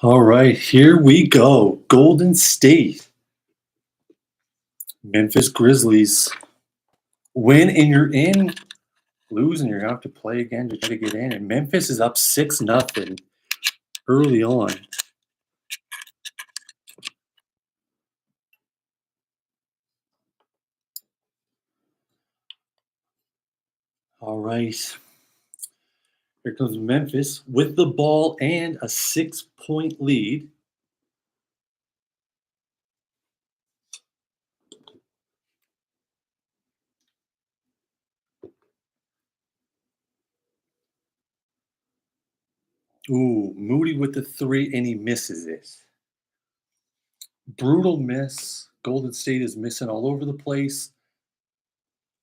All right, here we go. Golden State, Memphis Grizzlies. Win and you're in. Lose and you're gonna have to play again to try to get in. And Memphis is up 6-0 early on. All right. Here comes Memphis with the ball and a 6-point lead. Ooh, Moody with the three, and he misses it. Brutal miss. Golden State is missing all over the place.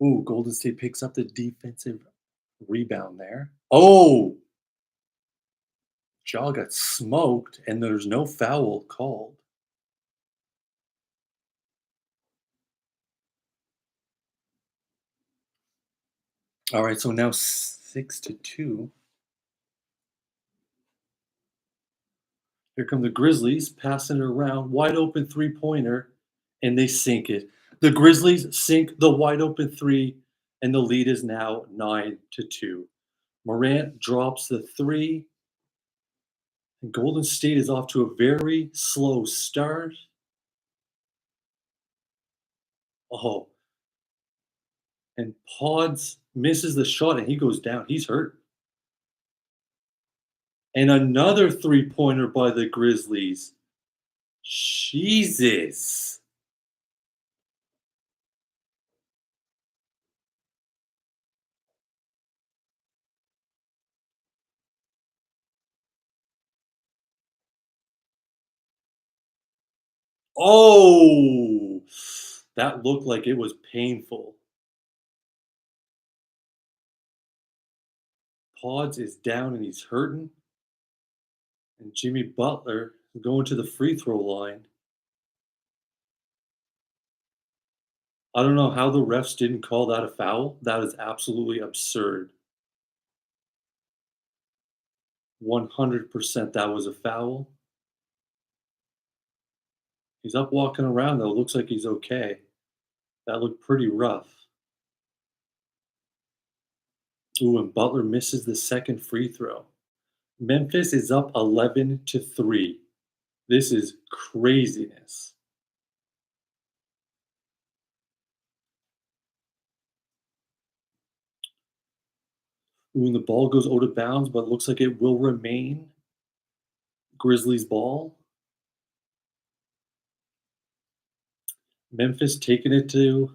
Ooh, Golden State picks up the defensive rebound there. Oh, Jaw got smoked, and there's no foul called. All right, so now 6-2. Here come the Grizzlies passing it around, wide open three-pointer, and they sink it. The Grizzlies sink the wide open three, and the lead is now 9-2. Morant drops the three, and Golden State is off to a very slow start. Oh, and Pods misses the shot, and he goes down. He's hurt. And another three-pointer by the Grizzlies. Jesus. Oh, that looked like it was painful. Pods is down and he's hurting. And Jimmy Butler going to the free throw line. I don't know how the refs didn't call that a foul. That is absolutely absurd. 100% that was a foul. He's up walking around though. Looks like he's okay. That looked pretty rough. Ooh, and Butler misses the second free throw. Memphis is up 11-3. This is craziness. Ooh, and the ball goes out of bounds, but it looks like it will remain Grizzlies ball. Memphis taking it to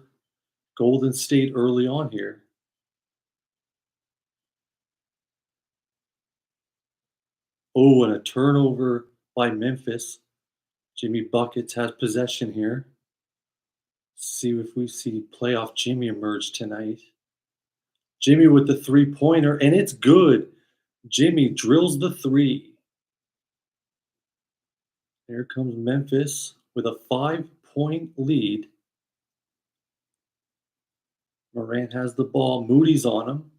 Golden State early on here. Oh, and a turnover by Memphis. Jimmy Buckets has possession here. See if we see playoff Jimmy emerge tonight. Jimmy with the three-pointer, and it's good. Jimmy drills the three. There comes Memphis with a 5-point lead. Morant has the ball. Moody's on him.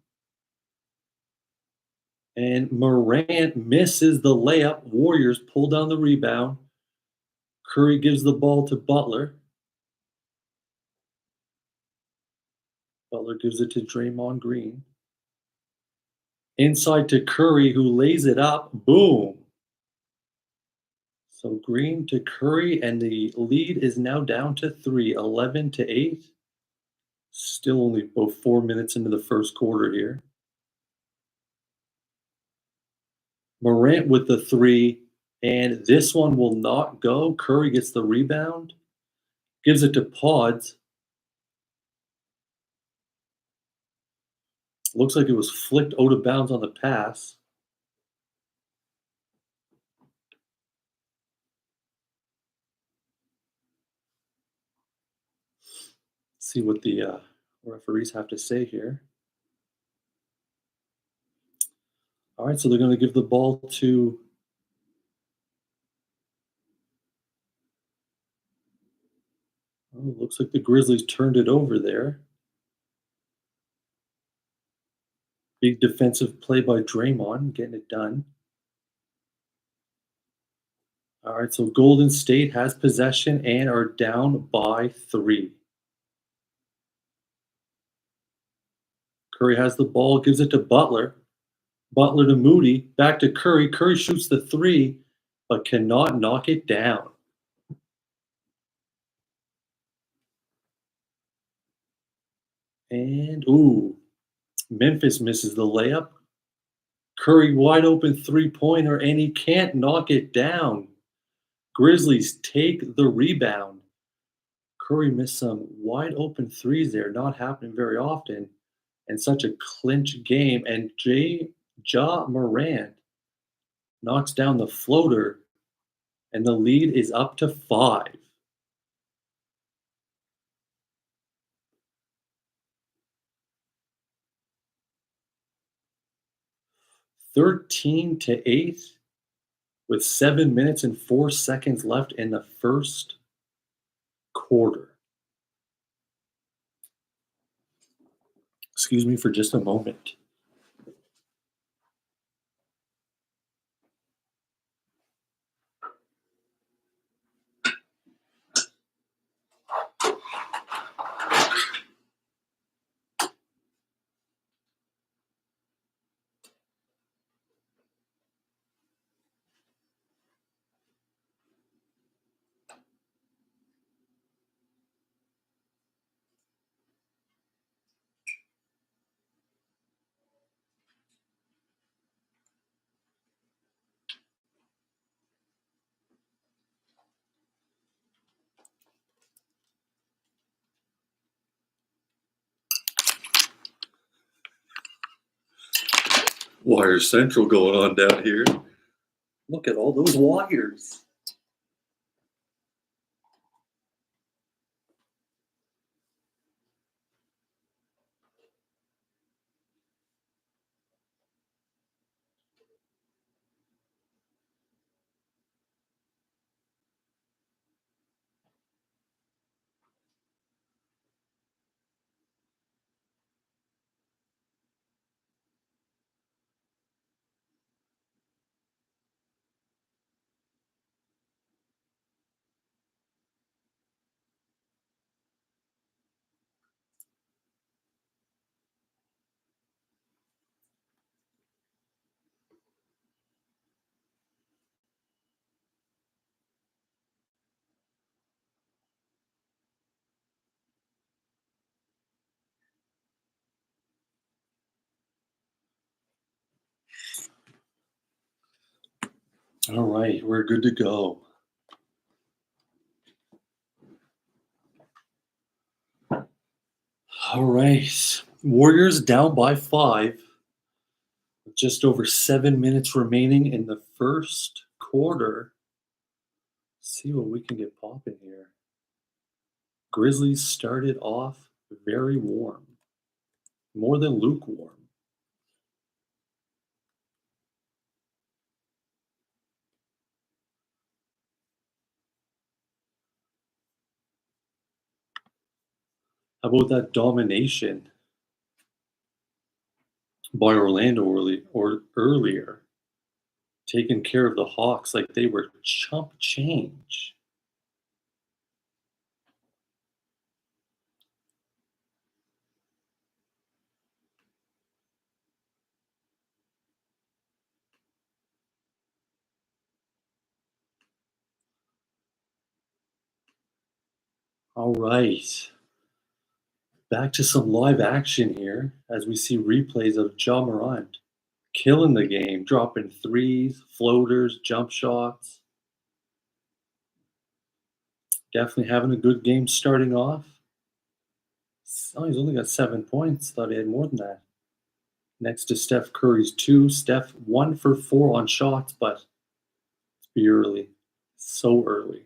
And Morant misses the layup. Warriors pull down the rebound. Curry gives the ball to Butler. Butler gives it to Draymond Green. Inside to Curry, who lays it up. Boom. So Green to Curry, and the lead is now down to 3, 11-8. Still only about 4 minutes into the first quarter here. Morant with the three, and this one will not go. Curry gets the rebound, gives it to Pods. Looks like it was flicked out of bounds on the pass. See what the referees have to say here. All right, so they're going to give the ball to looks like the Grizzlies turned it over there. Big defensive play by Draymond, getting it done. All right, so Golden State has possession and are down by 3. Curry has the ball, gives it to Butler. Butler to Moody, back to Curry. Curry shoots the 3, but cannot knock it down. And, ooh, Memphis misses the layup. Curry wide open three-pointer, and he can't knock it down. Grizzlies take the rebound. Curry missed some wide open threes there, not happening very often, and such a clinch game. And Morant knocks down the floater, and the lead is up to 5. 13-8 with 7 minutes and 4 seconds left in the first quarter. Excuse me for just a moment. Wire Central going on down here. Look at all those wires. All right, we're good to go. All right. Warriors down by 5 with just over 7 minutes remaining in the first quarter. See what we can get popping here. Grizzlies started off very warm, more than lukewarm. How about that domination by Orlando earlier, taking care of the Hawks like they were chump change? All right. Back to some live action here as we see replays of Morant killing the game, dropping threes, floaters, jump shots. Definitely having a good game starting off. Oh, he's only got 7 points. Thought he had more than that. Next to Steph Curry's 2. Steph 1 for 4 on shots, but it's be early. So early.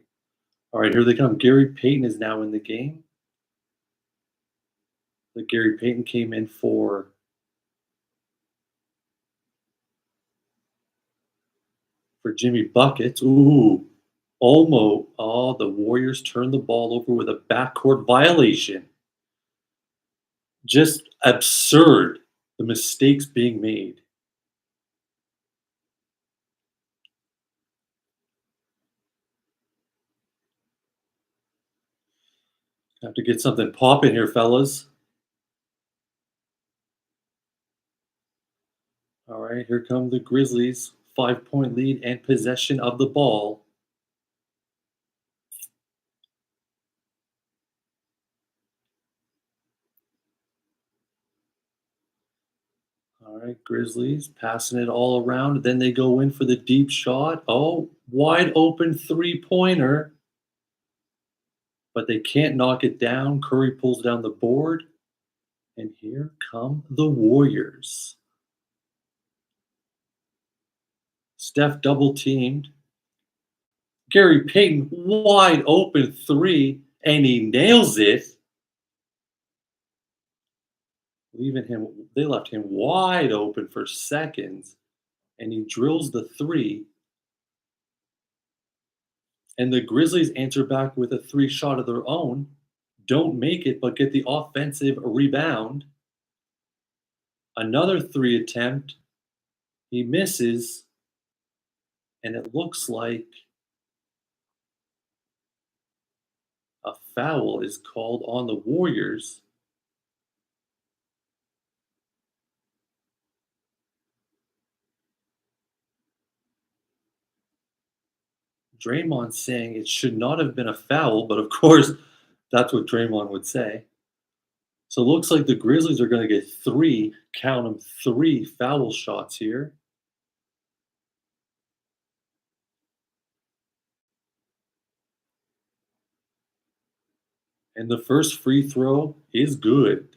All right, here they come. Gary Payton is now in the game. Gary Payton came in for Jimmy Buckets. Ooh, almost. Oh, the Warriors turned the ball over with a backcourt violation. Just absurd, the mistakes being made. Have to get something popping here, fellas. All right, here come the Grizzlies. 5-point lead and possession of the ball. All right, Grizzlies passing it all around. Then they go in for the deep shot. Oh, wide open three-pointer. But they can't knock it down. Curry pulls down the board. And here come the Warriors. Steph double teamed. Gary Payton wide open three, and he nails it. They left him wide open for seconds, and he drills the three. And the Grizzlies answer back with a three shot of their own. Don't make it, but get the offensive rebound. Another three attempt. He misses, and it looks like a foul is called on the Warriors. Draymond saying it should not have been a foul, but of course, that's what Draymond would say. So it looks like the Grizzlies are going to get three, count them, three foul shots here. And the first free throw is good.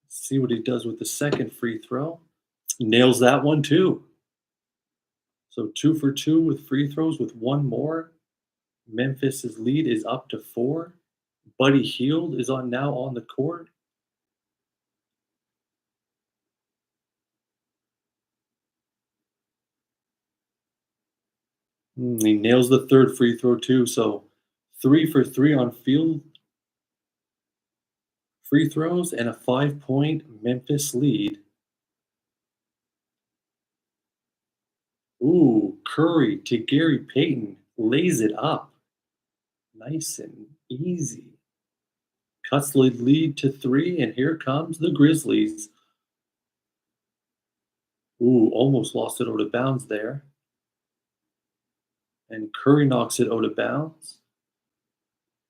See what he does with the second free throw. Nails that one too. So 2 for 2 with free throws with one more. Memphis's lead is up to 4. Buddy Hield is now on the court. He nails the third free throw too. So 3 for 3 on field free throws and a 5-point Memphis lead. Ooh, Curry to Gary Payton lays it up. Nice and easy. Cuts the lead to 3, and here comes the Grizzlies. Ooh, almost lost it out of bounds there. And Curry knocks it out of bounds.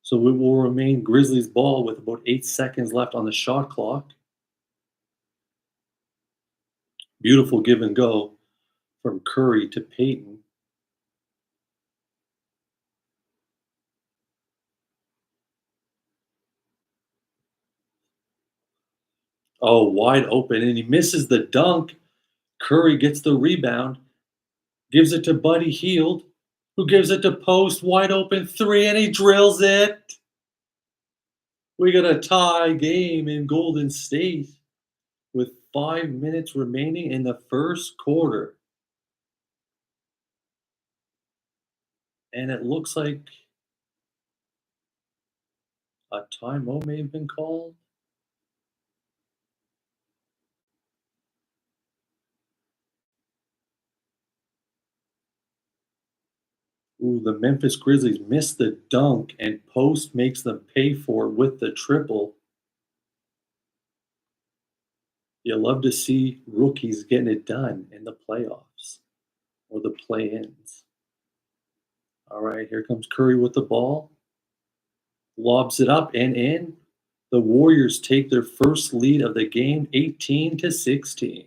So it will remain Grizzlies ball with about 8 seconds left on the shot clock. Beautiful give and go from Curry to Payton. Oh, wide open, and he misses the dunk. Curry gets the rebound, gives it to Buddy Hield, who gives it to Post, wide open three, and he drills it. We got a tie game in Golden State with 5 minutes remaining in the first quarter. And it looks like a timeout may have been called. Ooh, the Memphis Grizzlies missed the dunk, and Post makes them pay for it with the triple. You love to see rookies getting it done in the playoffs or the play-ins. All right, here comes Curry with the ball. Lobs it up and in. The Warriors take their first lead of the game, 18-16.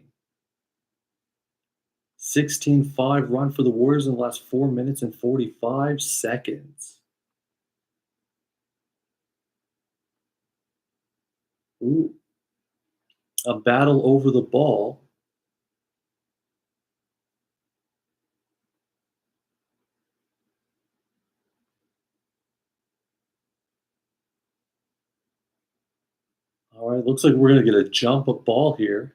16-5 run for the Warriors in the last 4 minutes and 45 seconds. Ooh, a battle over the ball. All right, looks like we're going to get a jump of ball here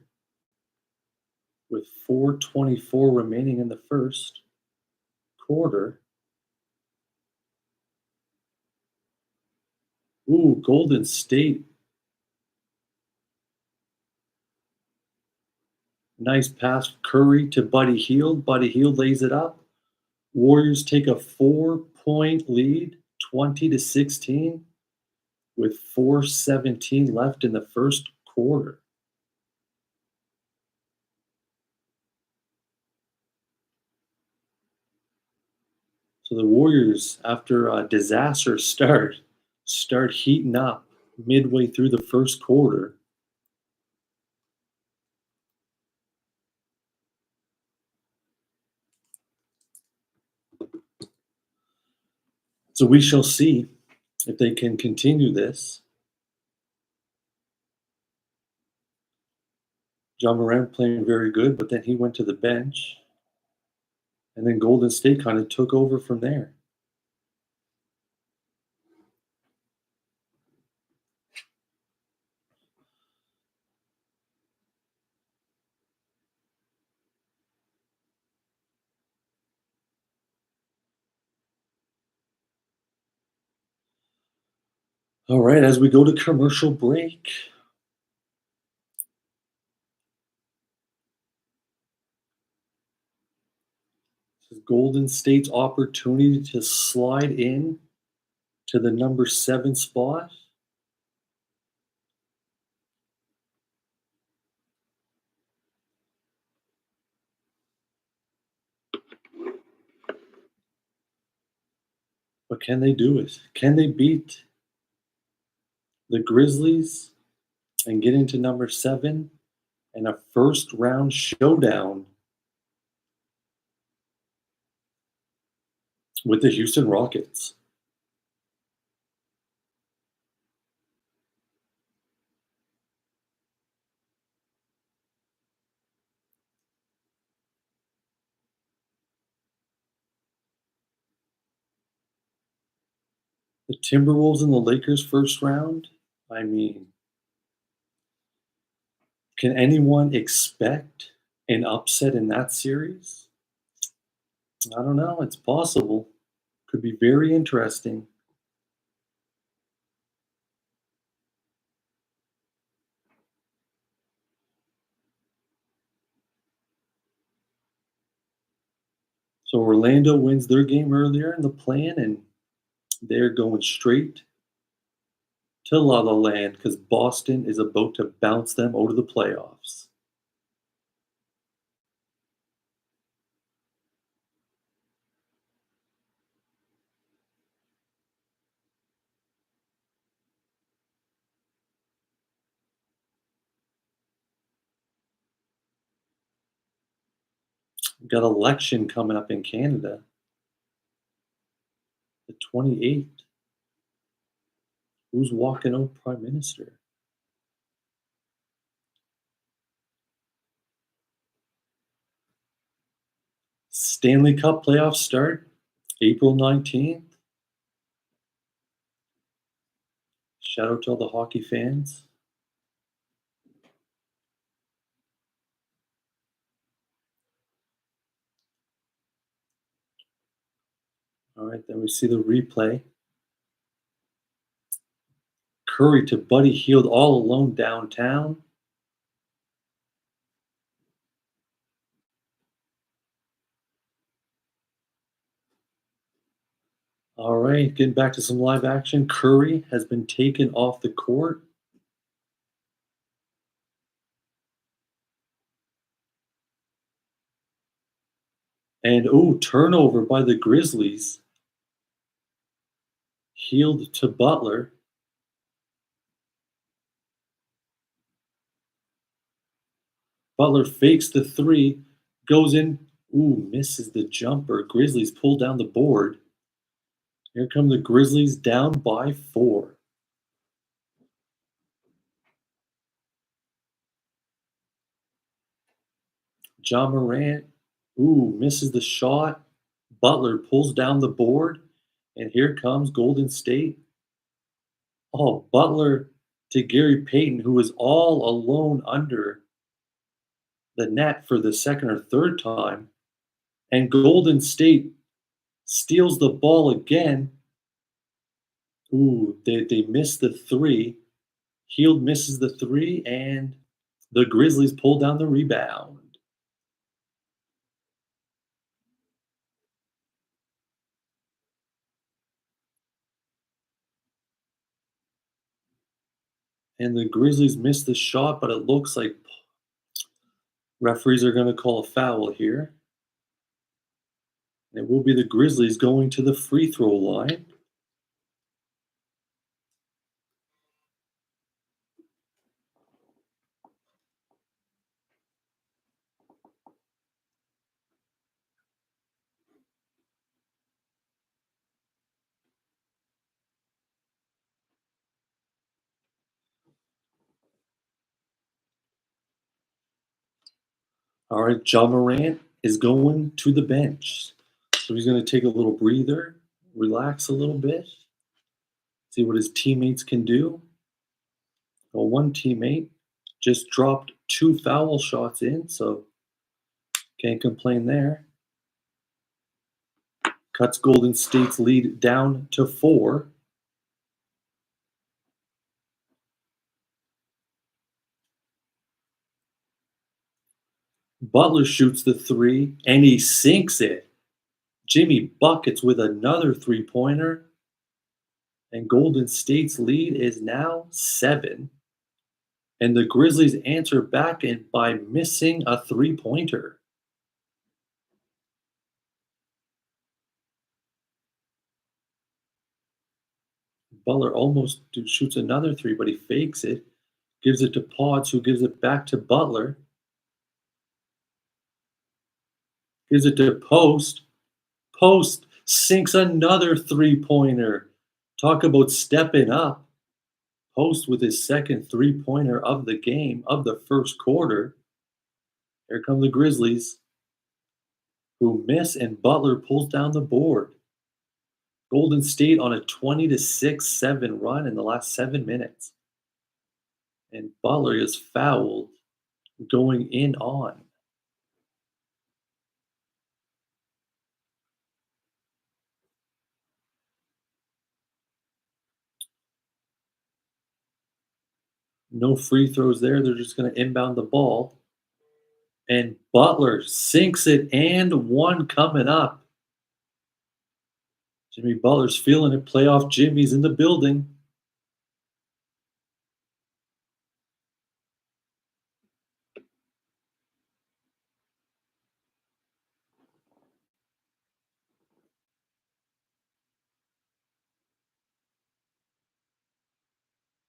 with 4:24 remaining in the first quarter. Ooh, Golden State. Nice pass, Curry to Buddy Hield. Buddy Hield lays it up. Warriors take a 4-point lead, 20-16, with 4:17 left in the first quarter. So the Warriors, after a disaster start heating up midway through the first quarter. So we shall see if they can continue this. John Morant playing very good, but then he went to the bench, and then Golden State kind of took over from there. All right, as we go to commercial break, this is Golden State's opportunity to slide in to the number 7 spot. But can they do it? Can they beat the Grizzlies and get into number 7 and a first round showdown with the Houston Rockets? The Timberwolves and the Lakers first round? I mean, can anyone expect an upset in that series? I don't know. It's possible. Could be very interesting. So Orlando wins their game earlier in the plan, and they're going straight to La La Land because Boston is about to bounce them out of the playoffs. We've got election coming up in Canada, the 28th. Who's walking out prime minister? Stanley Cup playoffs start April 19th. Shout out to all the hockey fans. All right, then we see the replay. Curry to Buddy Hield all alone downtown. All right, getting back to some live action. Curry has been taken off the court. And turnover by the Grizzlies. Hield to Butler. Butler fakes the three, goes in. Misses the jumper. Grizzlies pull down the board. Here come the Grizzlies down by 4. John Morant, misses the shot. Butler pulls down the board, and here comes Golden State. Oh, Butler to Gary Payton, who is all alone under the net for the second or third time. And Golden State steals the ball again. They miss the three. Hield misses the three, and the Grizzlies pull down the rebound. And the Grizzlies missed the shot, but it looks like referees are going to call a foul here. It will be the Grizzlies going to the free throw line. All right, Morant is going to the bench. So he's going to take a little breather, relax a little bit, see what his teammates can do. Well, one teammate just dropped 2 foul shots in, so can't complain there. Cuts Golden State's lead down to 4. Butler shoots the 3, and he sinks it. Jimmy buckets with another three-pointer, and Golden State's lead is now 7. And the Grizzlies answer back by missing a three-pointer. Butler almost shoots another 3, but he fakes it, gives it to Potts, who gives it back to Butler. Gives it to Post. Post sinks another three-pointer. Talk about stepping up. Post with his second three-pointer of the game, of the first quarter. Here come the Grizzlies, who miss, and Butler pulls down the board. Golden State on a 20-6-7 run in the last 7 minutes. And Butler is fouled going in on. No free throws there. They're just going to inbound the ball. And Butler sinks it, and one coming up. Jimmy Butler's feeling it. Playoff Jimmy's in the building.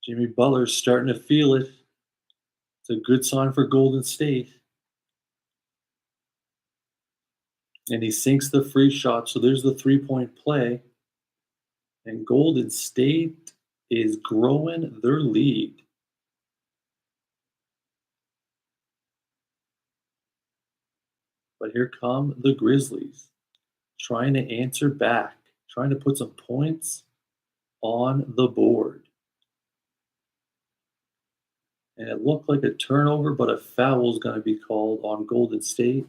Jimmy Butler's starting to feel it. It's a good sign for Golden State. And he sinks the free shot, so there's the three-point play. And Golden State is growing their lead. But here come the Grizzlies, trying to answer back, trying to put some points on the board. And it looked like a turnover, but a foul is going to be called on Golden State.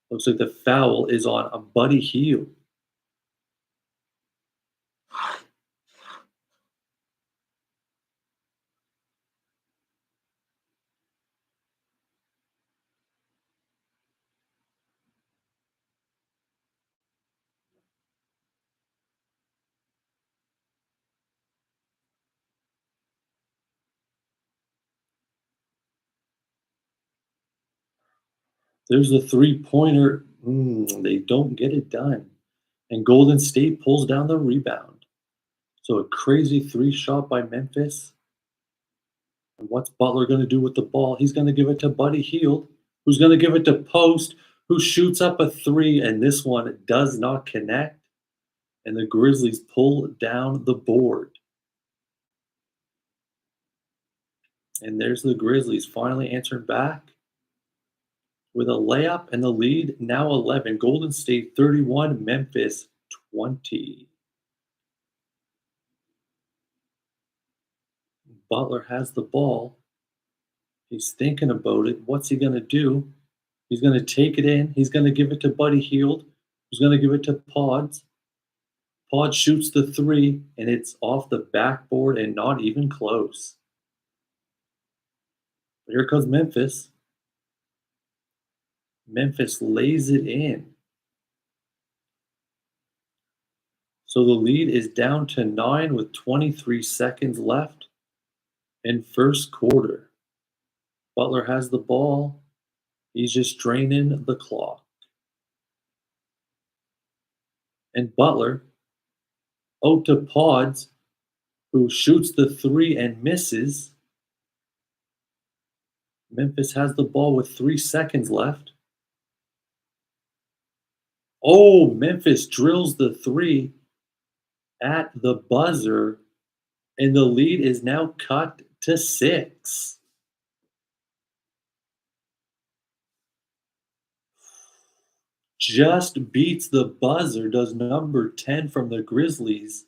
Looks like the foul is on a Buddy Hield. There's a three-pointer. They don't get it done. And Golden State pulls down the rebound. So a crazy 3 shot by Memphis. And what's Butler going to do with the ball? He's going to give it to Buddy Hield, who's going to give it to Post, who shoots up a 3, and this one does not connect. And the Grizzlies pull down the board. And there's the Grizzlies finally answering back with a layup, and the lead now 11. Golden State 31, Memphis 20. Butler has the ball. He's thinking about it. What's he going to do? He's going to take it in. He's going to give it to Buddy Hield, who's going to give it to Pods. Pod shoots the 3, and it's off the backboard and not even close. But here comes Memphis. Memphis lays it in. So the lead is down to 9 with 23 seconds left. In first quarter, Butler has the ball. He's just draining the clock. And Butler, out to Pods, who shoots the three and misses. Memphis has the ball with 3 seconds left. Oh, Memphis drills the three at the buzzer, and the lead is now cut to 6. Just beats the buzzer, does number 10 from the Grizzlies.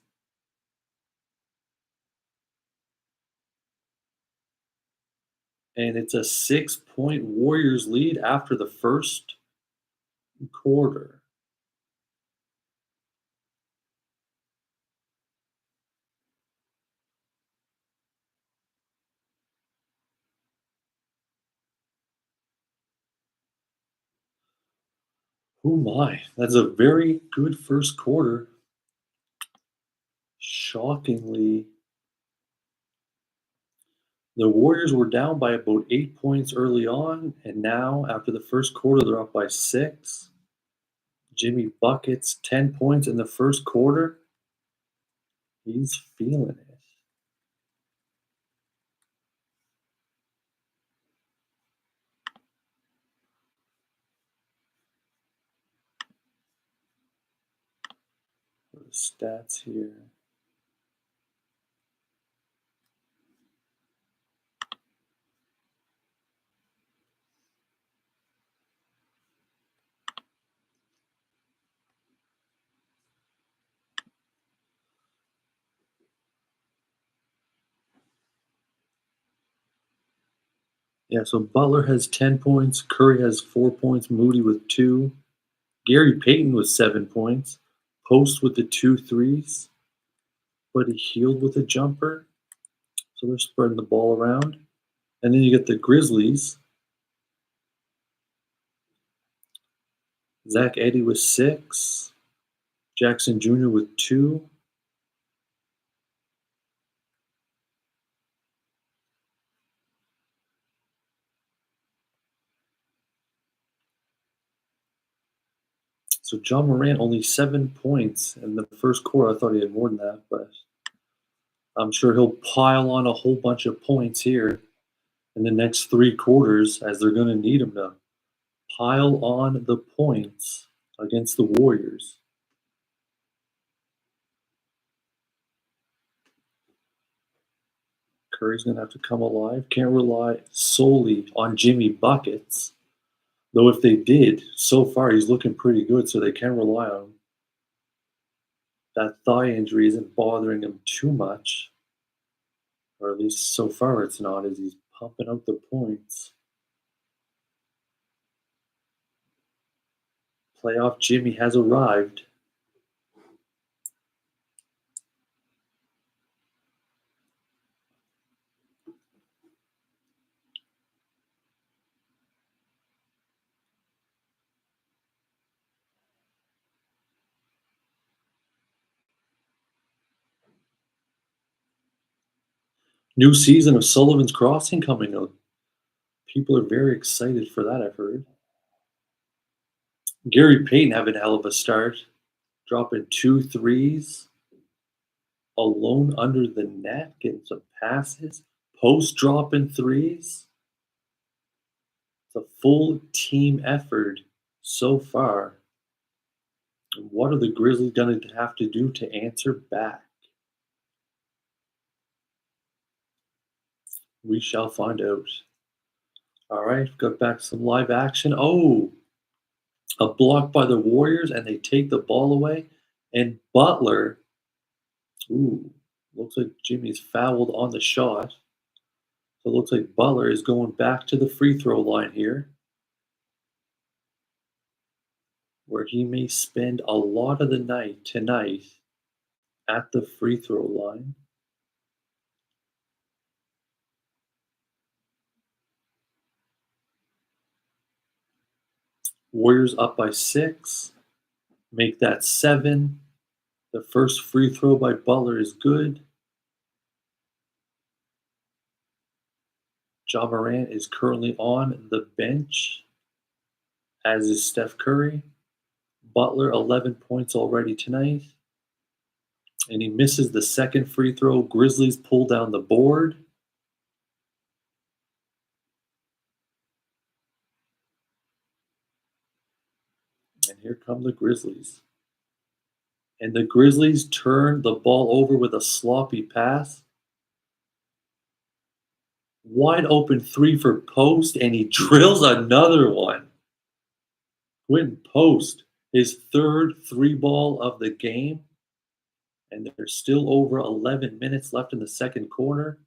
And it's a 6-point Warriors lead after the first quarter. Oh my, that's a very good first quarter. Shockingly, the Warriors were down by about 8 points early on, and now after the first quarter, they're up by 6. Jimmy buckets 10 points in the first quarter. He's feeling it. What are the stats here? Yeah, so Butler has 10 points, Curry has 4 points, Moody with 2, Gary Payton with 7 points, Post with the 2 threes, Buddy Hield with a jumper. So they're spreading the ball around. And then you get the Grizzlies. Zach Edey with 6, Jackson Jr. with 2. So John Morant only 7 points in the first quarter. I thought he had more than that, but I'm sure he'll pile on a whole bunch of points here in the next 3 quarters as they're going to need him to pile on the points against the Warriors. Curry's going to have to come alive. Can't rely solely on Jimmy buckets. Though if they did, so far he's looking pretty good, so they can rely on him. That thigh injury isn't bothering him too much. Or at least so far it's not, as he's pumping out the points. Playoff Jimmy has arrived. New season of Sullivan's Crossing coming out. People are very excited for that, I've heard. Gary Payton having a hell of a start, dropping 2 threes, alone under the net, getting some passes, post dropping threes. It's a full team effort so far. And what are the Grizzlies going to have to do to answer back? We shall find out. All right, got back some live action. Oh, a block by the Warriors, and they take the ball away. And Butler, ooh, looks like Jimmy's fouled on the shot. So it looks like Butler is going back to the free throw line here, where he may spend a lot of the night tonight at the free throw line. Warriors up by 6, make that 7. The first free throw by Butler is good. Morant is currently on the bench, as is Steph Curry. Butler, 11 points already tonight. And he misses the second free throw. Grizzlies pull down the board. And here come the Grizzlies. And the Grizzlies turn the ball over with a sloppy pass. Wide open three for Post, and he drills another one. Quentin Post, his third three ball of the game. And there's still over 11 minutes left in the second quarter.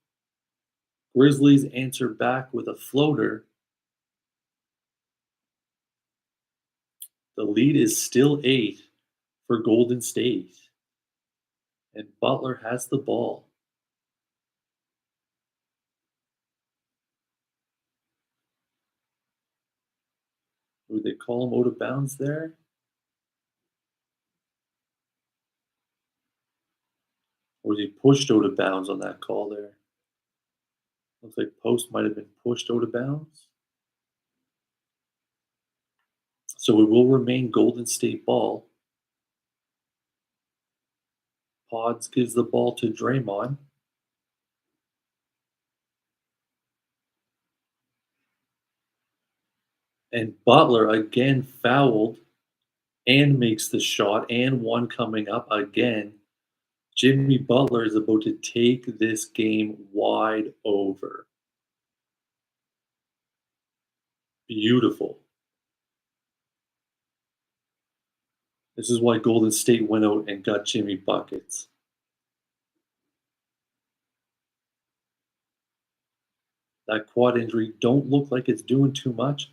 Grizzlies answer back with a floater. The lead is still 8 for Golden State. And Butler has the ball. Would they call him out of bounds there? Or was he pushed out of bounds on that call there? Looks like Post might have been pushed out of bounds. So it will remain Golden State ball. Pods gives the ball to Draymond. And Butler again fouled and makes the shot, and one coming up again. Jimmy Butler is about to take this game wide over. Beautiful. This is why Golden State went out and got Jimmy buckets. That quad injury don't look like it's doing too much.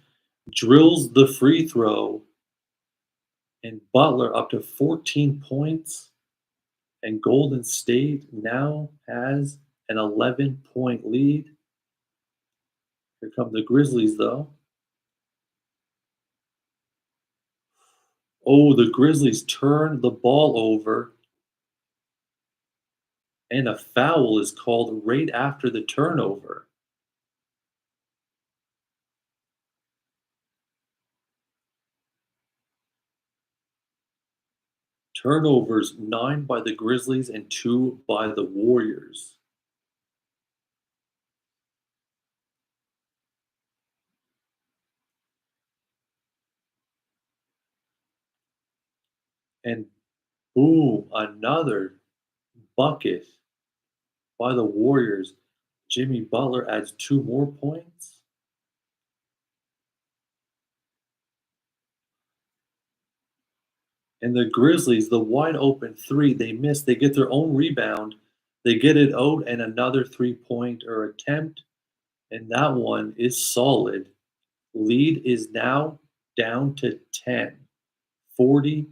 Drills the free throw, and Butler up to 14 points. And Golden State now has an 11-point lead. Here come the Grizzlies, though. Oh, the Grizzlies turn the ball over, and a foul is called right after the turnover. Turnovers, 9 by the Grizzlies and 2 by the Warriors. And boom, another bucket by the Warriors. Jimmy Butler adds 2 more points. And the Grizzlies, the wide open three, they miss. They get their own rebound. They get it out, and another 3-pointer attempt. And that one is solid. Lead is now down to 10, 40-30.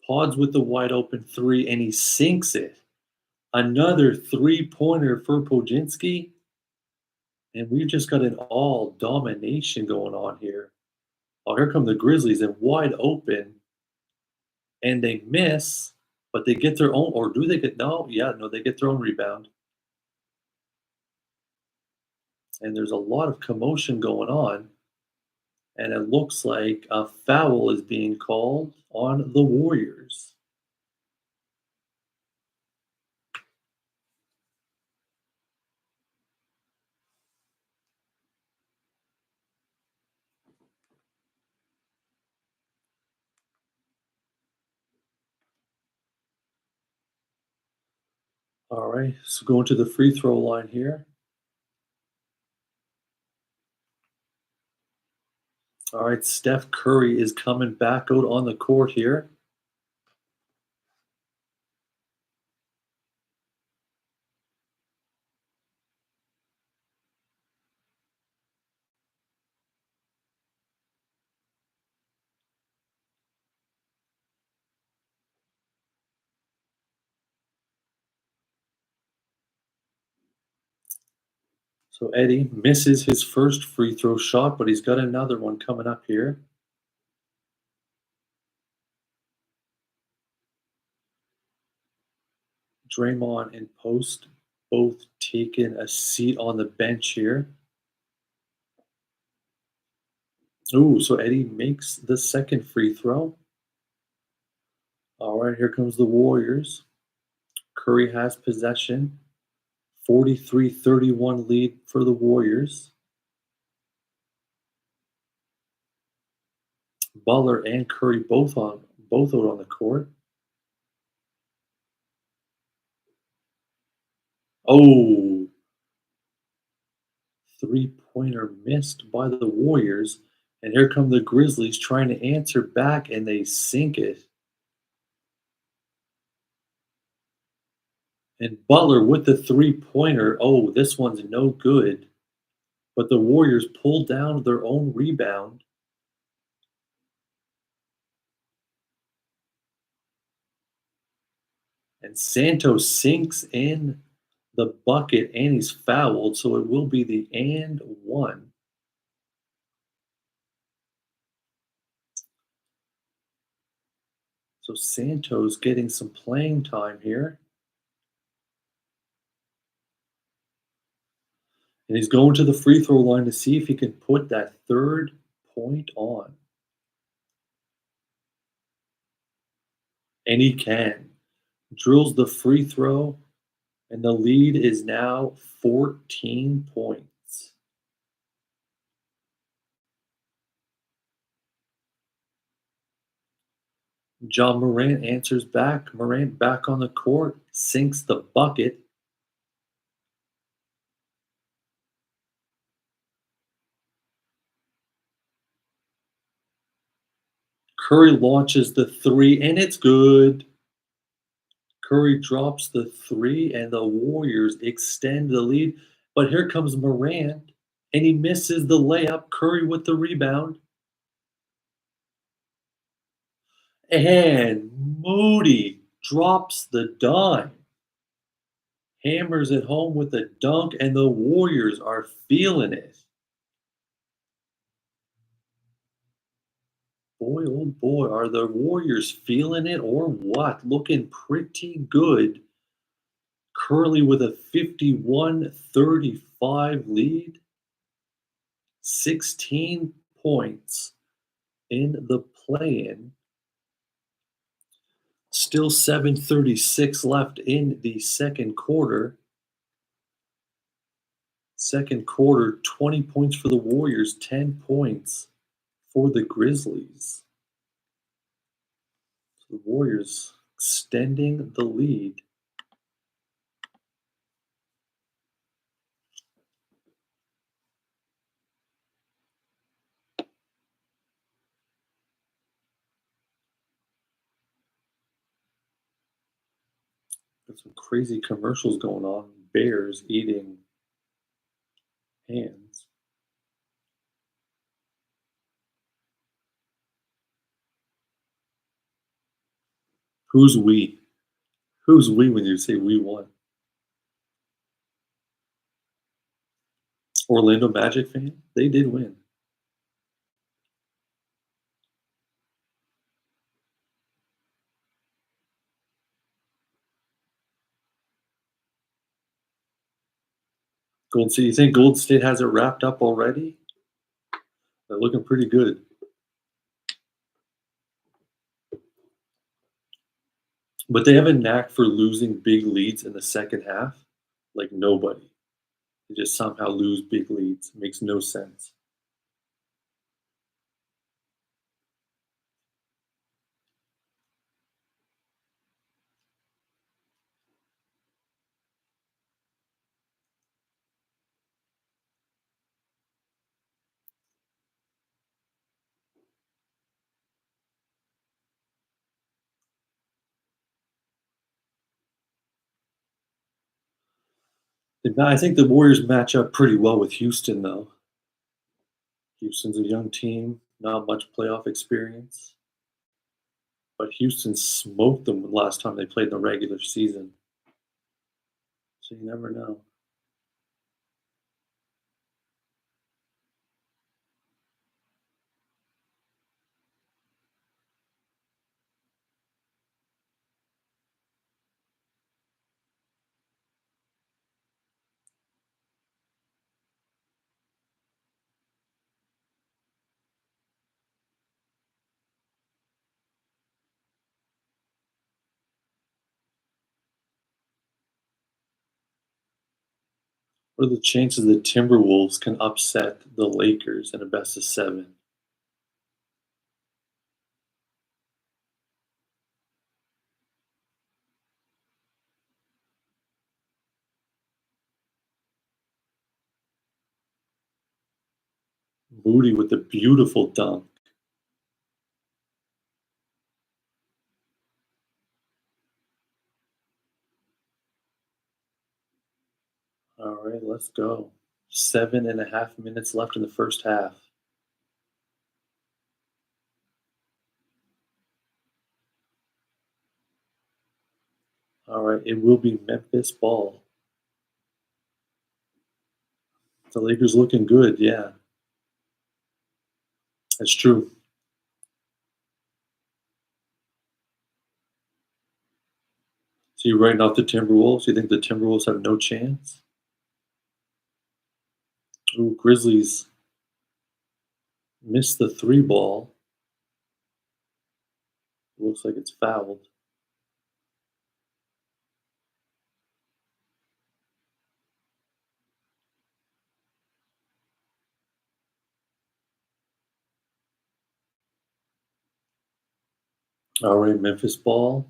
Pods with the wide open three, and he sinks it. Another 3-pointer for Podzinski. And we've just got an all domination going on here. Oh, here come the Grizzlies and wide open. And they miss, but they get their own, or do they get, no, yeah, no, they get their own rebound. And there's a lot of commotion going on. And it looks like a foul is being called on the Warriors. All right, so going to the free throw line here. All right, Steph Curry is coming back out on the court here. So Eddie misses his first free throw shot, but he's got another one coming up here. Draymond and Post both taking a seat on the bench here. Ooh, so Eddie makes the second free throw. All right, here comes the Warriors. Curry has possession. 43-31 lead for the Warriors. Butler and Curry both out on the court. Oh, three-pointer missed by the Warriors. And here come the Grizzlies trying to answer back, and they sink it. And Butler with the three-pointer. Oh, this one's no good. But the Warriors pulled down their own rebound. And Santos sinks in the bucket, and he's fouled, so it will be the and one. So Santos getting some playing time here. And he's going to the free throw line to see if he can put that third point on. And he can. Drills the free throw, and the lead is now 14 points. John Morant answers back. Morant back on the court, sinks the bucket. Curry launches the three, and it's good. Curry drops the three, and the Warriors extend the lead. But here comes Morant, and he misses the layup. Curry with the rebound. And Moody drops the dime. Hammers it home with a dunk, and the Warriors are feeling it. Boy, oh boy, are the Warriors feeling it or what? Looking pretty good. Curly with a 51-35 lead. 16 points in the play-in. Still 7:36 left in the second quarter. Second quarter, 20 points for the Warriors, 10 points for the Grizzlies. The Warriors extending the lead. Got some crazy commercials going on. Bears eating hands. Who's we? Who's we when you say we won? Orlando Magic fan? They did win. Golden State. You think Golden State has it wrapped up already? They're looking pretty good. But they have a knack for losing big leads in the second half, like nobody. They just somehow lose big leads. Makes no sense. I think the Warriors match up pretty well with Houston, though. Houston's a young team, not much playoff experience. But Houston smoked them the last time they played in the regular season. So you never know. What are the chances the Timberwolves can upset the Lakers in a best of seven? Moody with a beautiful dunk. All right, let's go. 7.5 minutes left in the first half. All right, it will be Memphis ball. The Lakers looking good, yeah. That's true. So you're writing off the Timberwolves? You think the Timberwolves have no chance? Ooh, Grizzlies missed the three ball. Looks like it's fouled. All right, Memphis ball.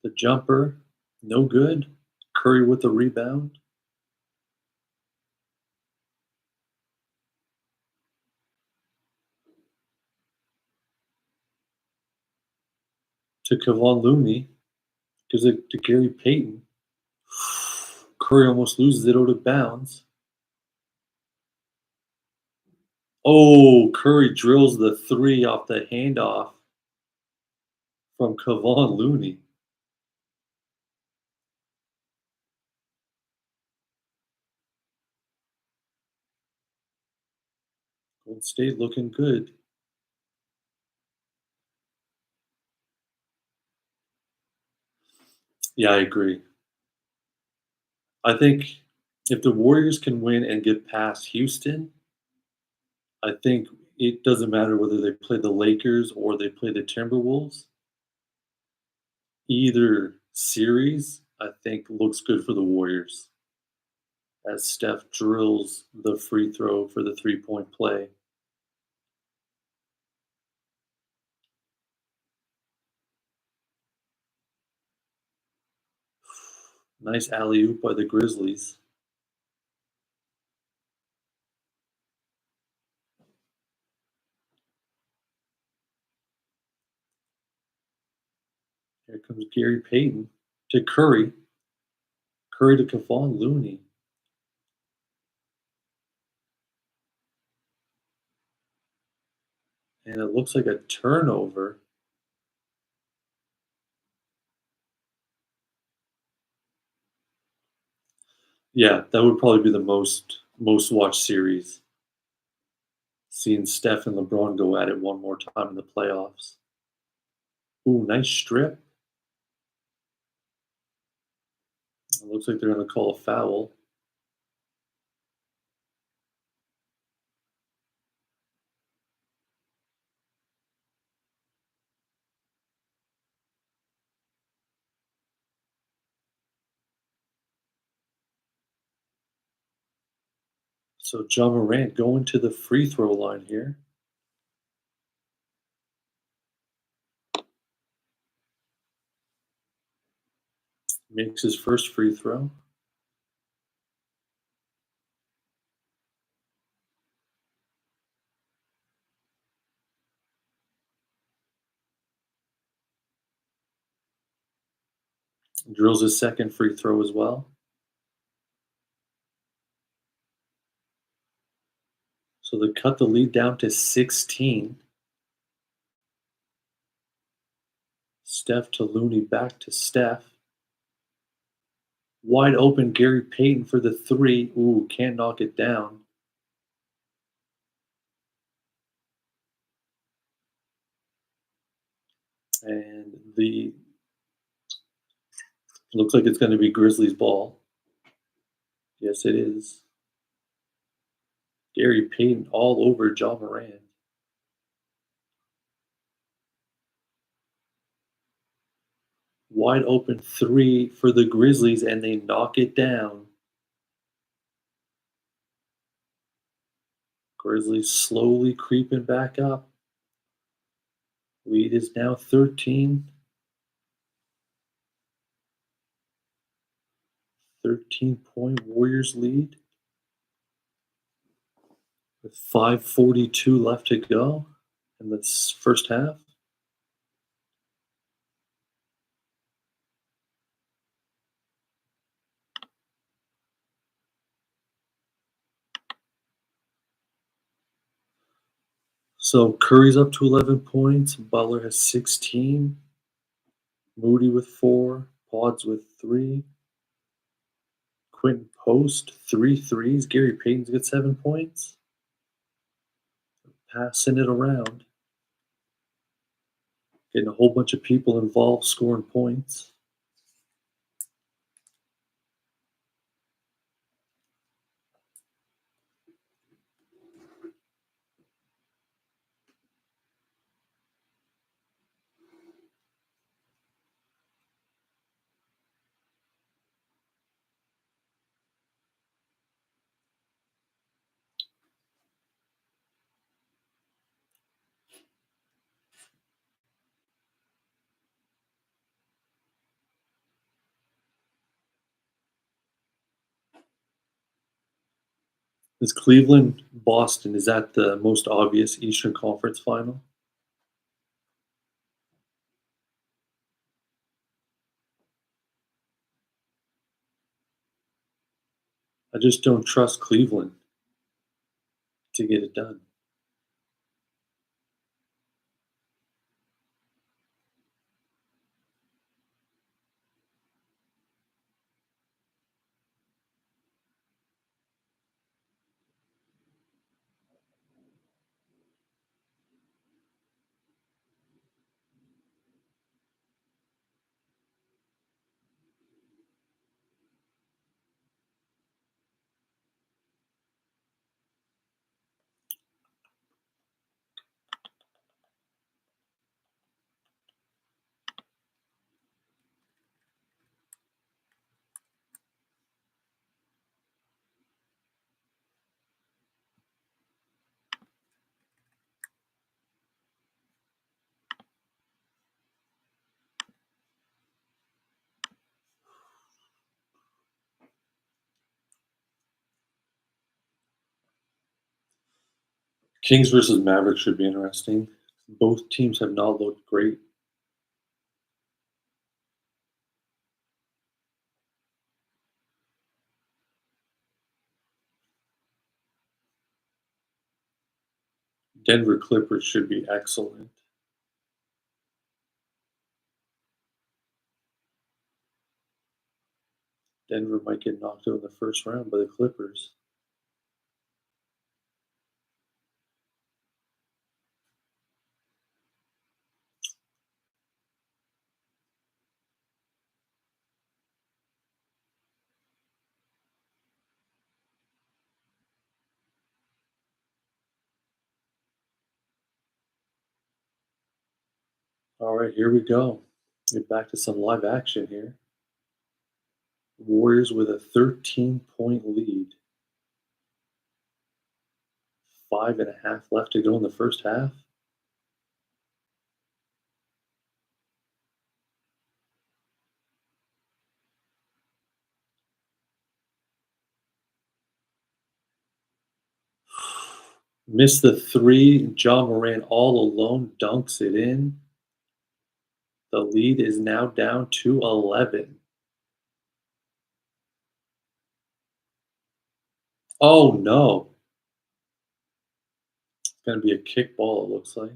The jumper, no good. Curry with the rebound to Kevon Looney. Gives it to Gary Payton. Curry almost loses it out of bounds. Oh, Curry drills the three off the handoff from Kevon Looney. Golden State looking good. Yeah, I agree. I think if the Warriors can win and get past Houston, I think it doesn't matter whether they play the Lakers or they play the Timberwolves. Either series, I think, looks good for the Warriors as Steph drills the free throw for the 3-point play. Nice alley oop by the Grizzlies. Here comes Gary Payton to Curry. Curry to Kevon Looney. And it looks like a turnover. Yeah, that would probably be the most watched series. Seeing Steph and LeBron go at it one more time in the playoffs. Ooh, nice strip. It looks like they're going to call a foul. So John Morant going to the free throw line here. Makes his first free throw. Drills his second free throw as well. So they cut the lead down to 16. Steph to Looney, back to Steph. Wide open Gary Payton for the three. Ooh, can't knock it down. And the looks like it's going to be Grizzlies ball. Yes, it is. Gary Payton all over John Morant. Wide open three for the Grizzlies, and they knock it down. Grizzlies slowly creeping back up. Lead is now 13. 13-point Warriors lead with 5:42 left to go in the first half. So Curry's up to 11 points. Butler has 16. Moody with 4. Pods with 3. Quentin Post, 3 threes. Gary Payton's got 7 points. Passing it around. Getting a whole bunch of people involved scoring points. Is Cleveland Boston, is that the most obvious Eastern Conference final? I just don't trust Cleveland to get it done. Kings versus Mavericks should be interesting. Both teams have not looked great. Denver Clippers should be excellent. Denver might get knocked out in the first round by the Clippers. All right, here we go. Get back to some live action here. Warriors with a 13-point lead. 5.5 left to go in the first half. Missed the 3. John Morant all alone dunks it in. The lead is now down to 11. Oh no. It's going to be a kickball, it looks like.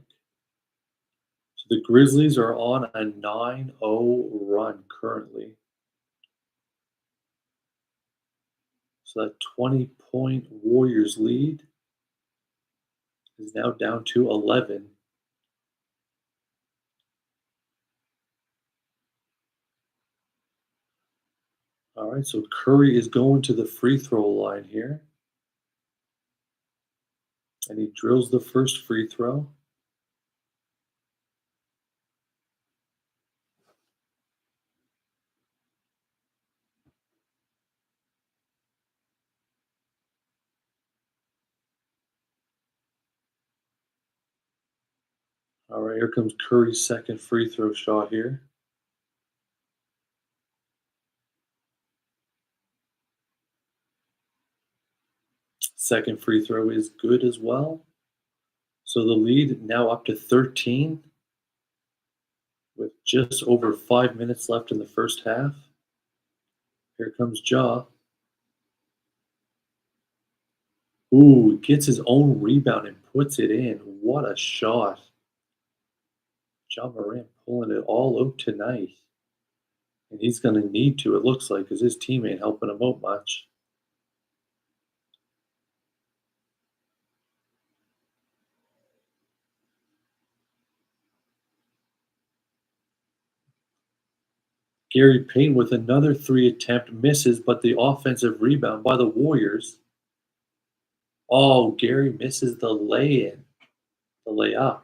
So the Grizzlies are on a 9-0 run currently. So that 20-point Warriors lead is now down to 11. All right, so Curry is going to the free throw line here. And he drills the first free throw. All right, here comes Curry's second free throw shot here. Second free throw is good as well. So the lead now up to 13 with just over 5 minutes left in the first half. Here comes Ja. Ooh, gets his own rebound and puts it in. What a shot. Ja Morant pulling it all out tonight. And he's going to need to, it looks like, because his team ain't helping him out much. Gary Payton with another three attempt misses, but the offensive rebound by the Warriors. Oh, Gary misses the lay-in, the layup.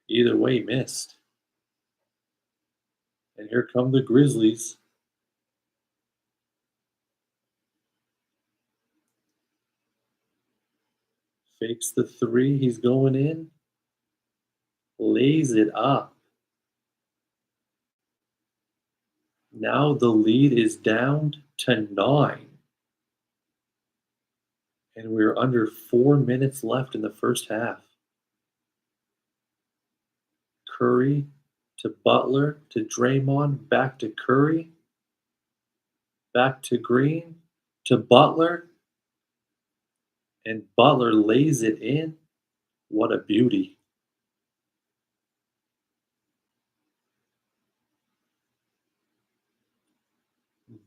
Either way, missed. And here come the Grizzlies. Fakes the three. He's going in. Lays it up. Now the lead is down to 9. And we're under 4 minutes left in the first half. Curry to Butler to Draymond, back to Curry, back to Green to Butler, and Butler lays it in. What a beauty.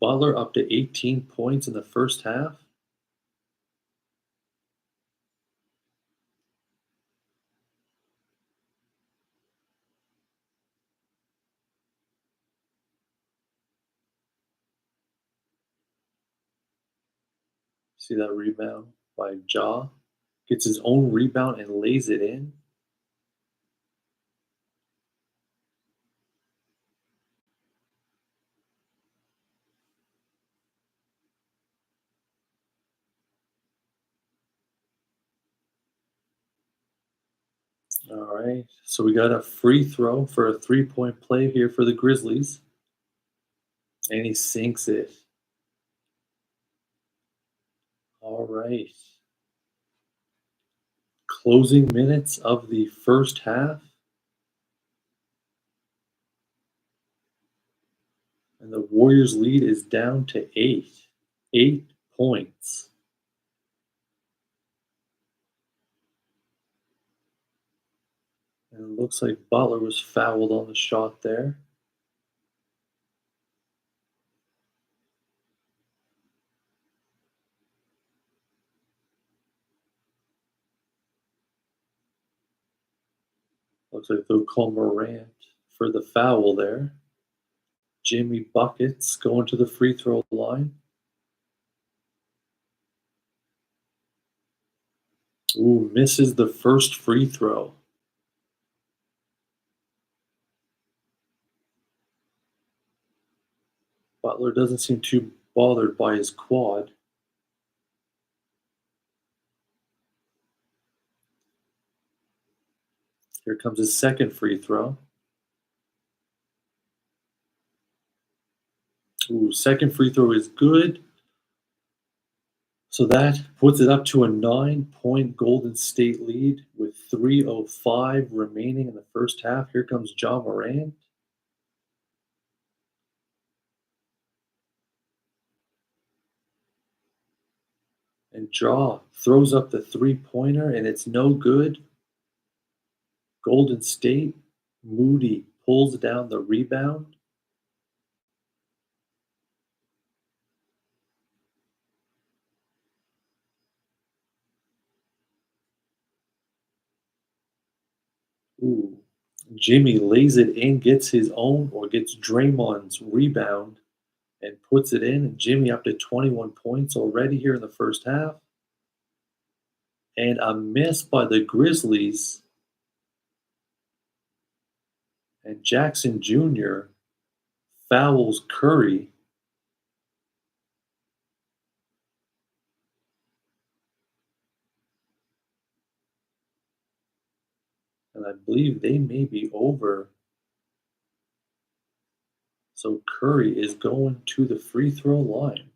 Butler up to 18 points in the first half. See that rebound by Ja? Gets his own rebound and lays it in. All right. So we got a free throw for a 3-point play here for the Grizzlies. And he sinks it. All right. Closing minutes of the first half. And the Warriors' lead is down to 8. 8 points. And it looks like Butler was fouled on the shot there. Looks like they'll call Morant for the foul there. Jimmy Buckets going to the free throw line. Ooh, misses the first free throw. Butler doesn't seem too bothered by his quad. Here comes his second free throw. Ooh, second free throw is good. So that puts it up to a 9-point Golden State lead with 3:05 remaining in the first half. Here comes Ja Morant. And Ja throws up the three-pointer, and it's no good. Golden State, Moody pulls down the rebound. Ooh. Jimmy lays it in, gets his own or gets Draymond's rebound and puts it in. And Jimmy up to 21 points already here in the first half. And a miss by the Grizzlies. And Jackson Jr. fouls Curry. And I believe they may be over. So Curry is going to the free throw line.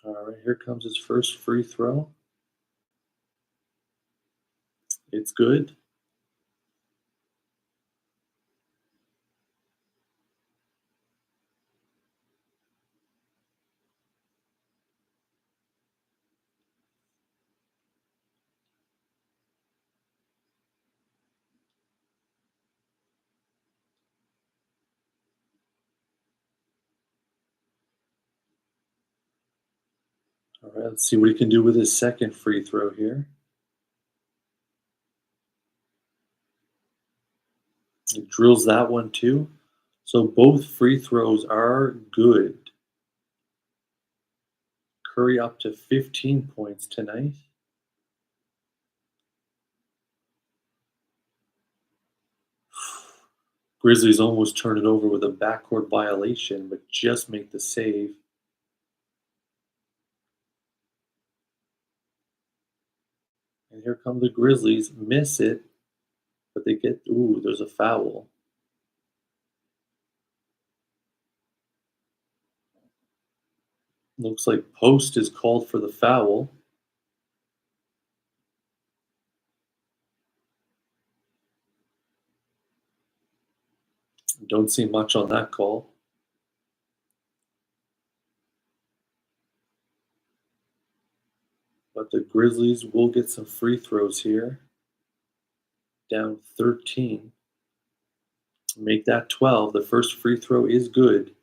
All right, here comes his first free throw. It's good. All right, let's see what he can do with his second free throw here. He drills that one too. So both free throws are good. Curry up to 15 points tonight. Grizzlies almost turn it over with a backcourt violation, but just make the save. And here come the Grizzlies, miss it, but they get, ooh, there's a foul. Looks like Post is called for the foul. Don't see much on that call. But the Grizzlies will get some free throws here. Down 13. Make that 12. The first free throw is good.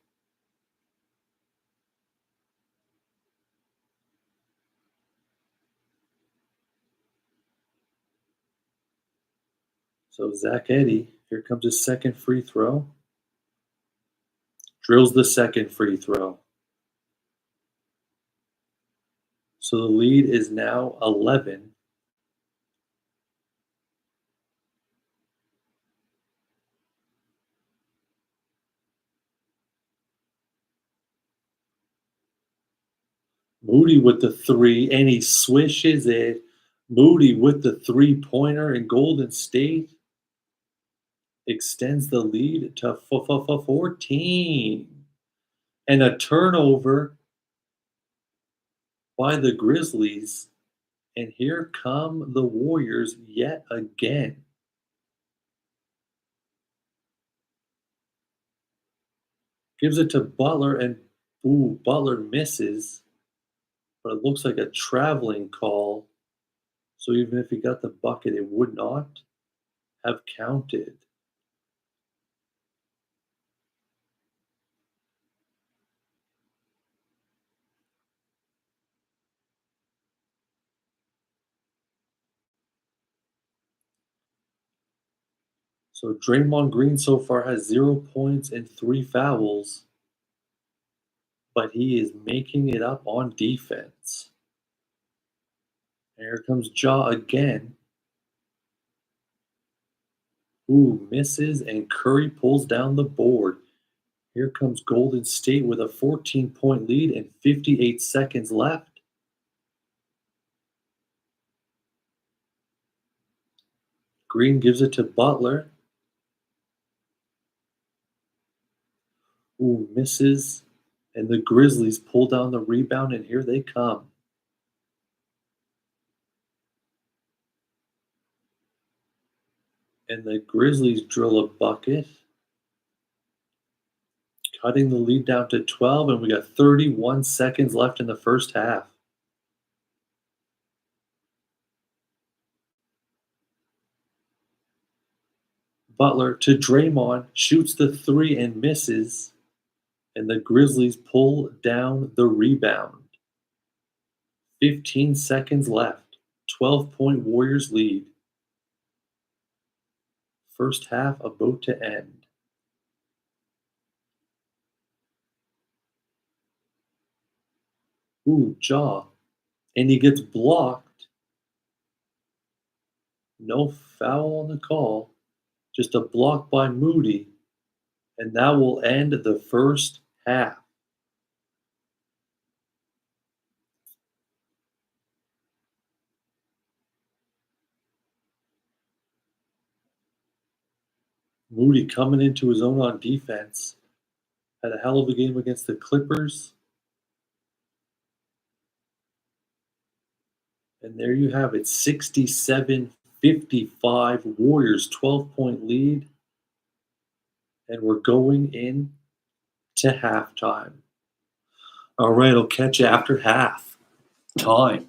So Zach Edey, here comes his second free throw. Drills the second free throw. So the lead is now 11. Moody with the three, and he swishes it. Moody with the three-pointer, and Golden State extends the lead to 14. And a turnover by the Grizzlies. And here come the Warriors yet again. Gives it to Butler, and ooh, Butler misses. But it looks like a traveling call. So even if he got the bucket, it would not have counted. So Draymond Green so far has 0 points and 3 fouls, but he is making it up on defense. And here comes Ja again. Ooh, misses, and Curry pulls down the board. Here comes Golden State with a 14-point lead and 58 seconds left. Green gives it to Butler. Ooh, misses. And the Grizzlies pull down the rebound, and here they come. And the Grizzlies drill a bucket, cutting the lead down to 12, and we got 31 seconds left in the first half. Butler to Draymond, shoots the three and misses, and the Grizzlies pull down the rebound. 15 seconds left, 12-point Warriors lead. First half about to end. Ooh, Ja. And he gets blocked. No foul on the call. Just a block by Moody. And that will end the first half. Moody coming into his own on defense. Had a hell of a game against the Clippers. And there you have it, 67-55. Warriors 12-point lead. And we're going in to halftime. All right, I'll catch you after half time.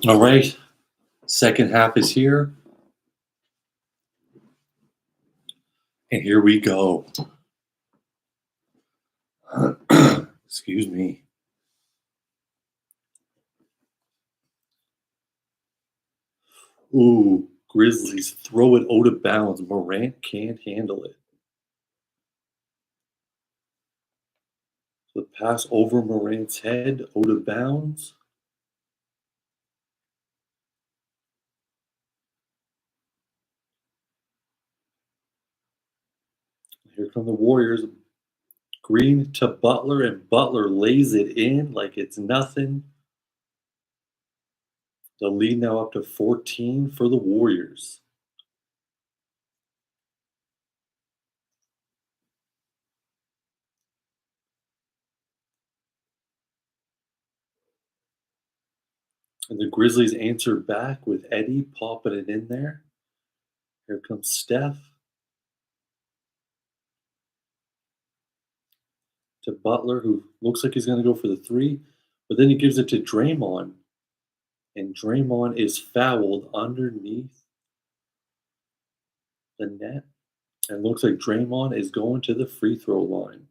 All right, second half is here, and here we go. Excuse me. Ooh, Grizzlies throw it out of bounds. Morant can't handle it. The pass over Morant's head, out of bounds. Here come the Warriors. Green to Butler, and Butler lays it in like it's nothing. The lead now up to 14 for the Warriors. And the Grizzlies answer back with Eddie popping it in there. Here comes Steph to Butler, who looks like he's going to go for the three, but then he gives it to Draymond, and Draymond is fouled underneath the net. And looks like Draymond is going to the free throw line.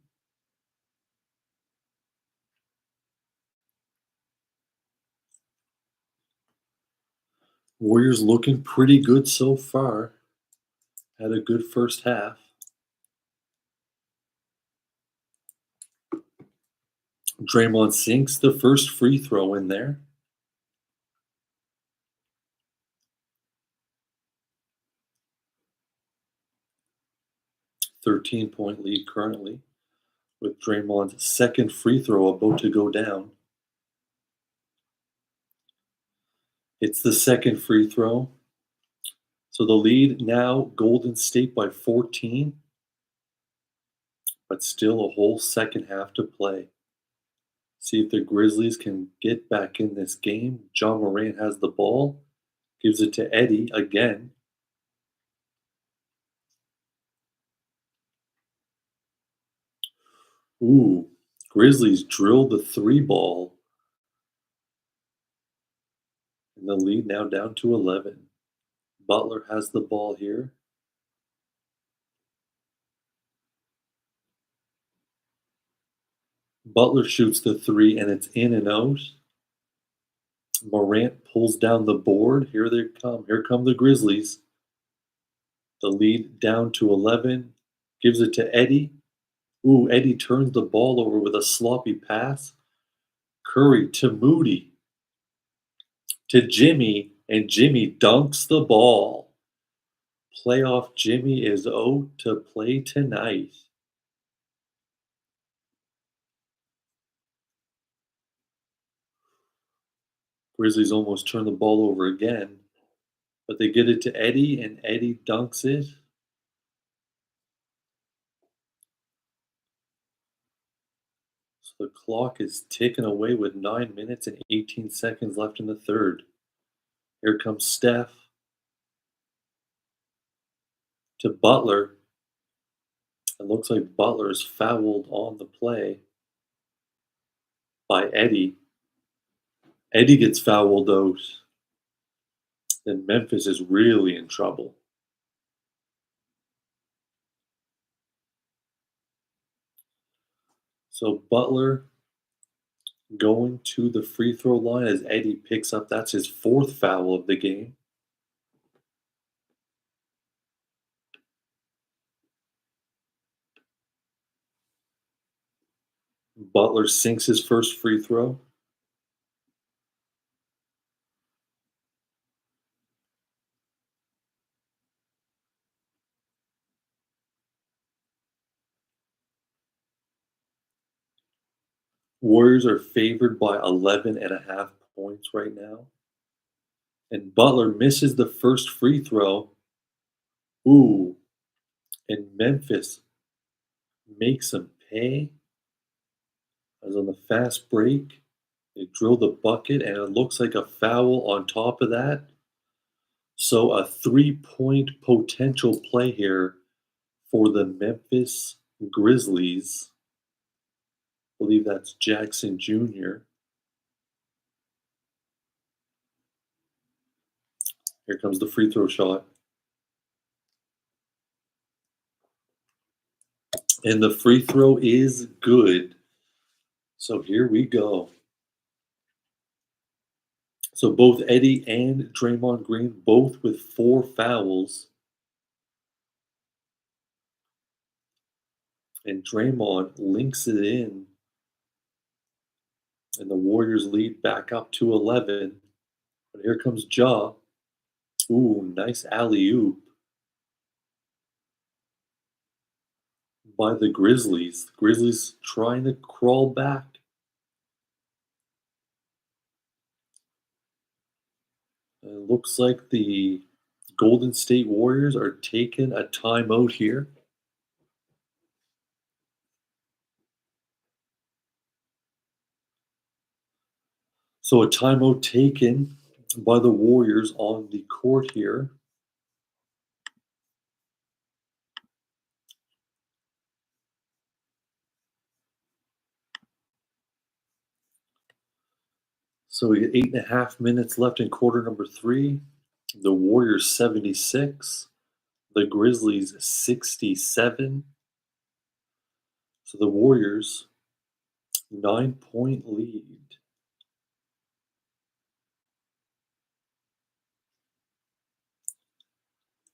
Warriors looking pretty good so far. Had a good first half. Draymond sinks the first free throw in there. .13 lead currently, with Draymond's second free throw about to go down. It's the second free throw. So the lead now Golden State by 14, but still a whole second half to play. See if the Grizzlies can get back in this game. John Morant has the ball, gives it to Eddie again. Ooh, Grizzlies drilled the three ball. And the lead now down to 11. Butler has the ball here. Butler shoots the three, and it's in and out. Morant pulls down the board. Here they come. Here come the Grizzlies. The lead down to 11. Gives it to Eddie. Ooh, Eddie turns the ball over with a sloppy pass. Curry to Moody. To Jimmy, and Jimmy dunks the ball. Playoff Jimmy is out to play tonight. Grizzlies almost turn the ball over again, but they get it to Eddie, and Eddie dunks it. So the clock is ticking away with 9 minutes and 18 seconds left in the third. Here comes Steph to Butler. It looks like Butler is fouled on the play by Eddie. Eddie gets fouled out. Then Memphis is really in trouble. So Butler going to the free throw line as Eddie picks up. That's his fourth foul of the game. Butler sinks his first free throw. Warriors are favored by 11.5 points right now. And Butler misses the first free throw. Ooh. And Memphis makes him pay. As on the fast break, they drill the bucket, and it looks like a foul on top of that. So a 3-point potential play here for the Memphis Grizzlies. I believe that's Jackson Jr. Here comes the free throw shot. And the free throw is good. So here we go. So both Eddie and Draymond Green, both with 4 fouls. And Draymond links it in. And the Warriors lead back up to 11. But here comes Ja. Ooh, nice alley-oop by the Grizzlies. Grizzlies trying to crawl back. It looks like the Golden State Warriors are taking a timeout here. So a timeout taken by the Warriors on the court here. So we get 8.5 minutes left in quarter number 3. The Warriors 76, the Grizzlies 67. So the Warriors 9-point lead.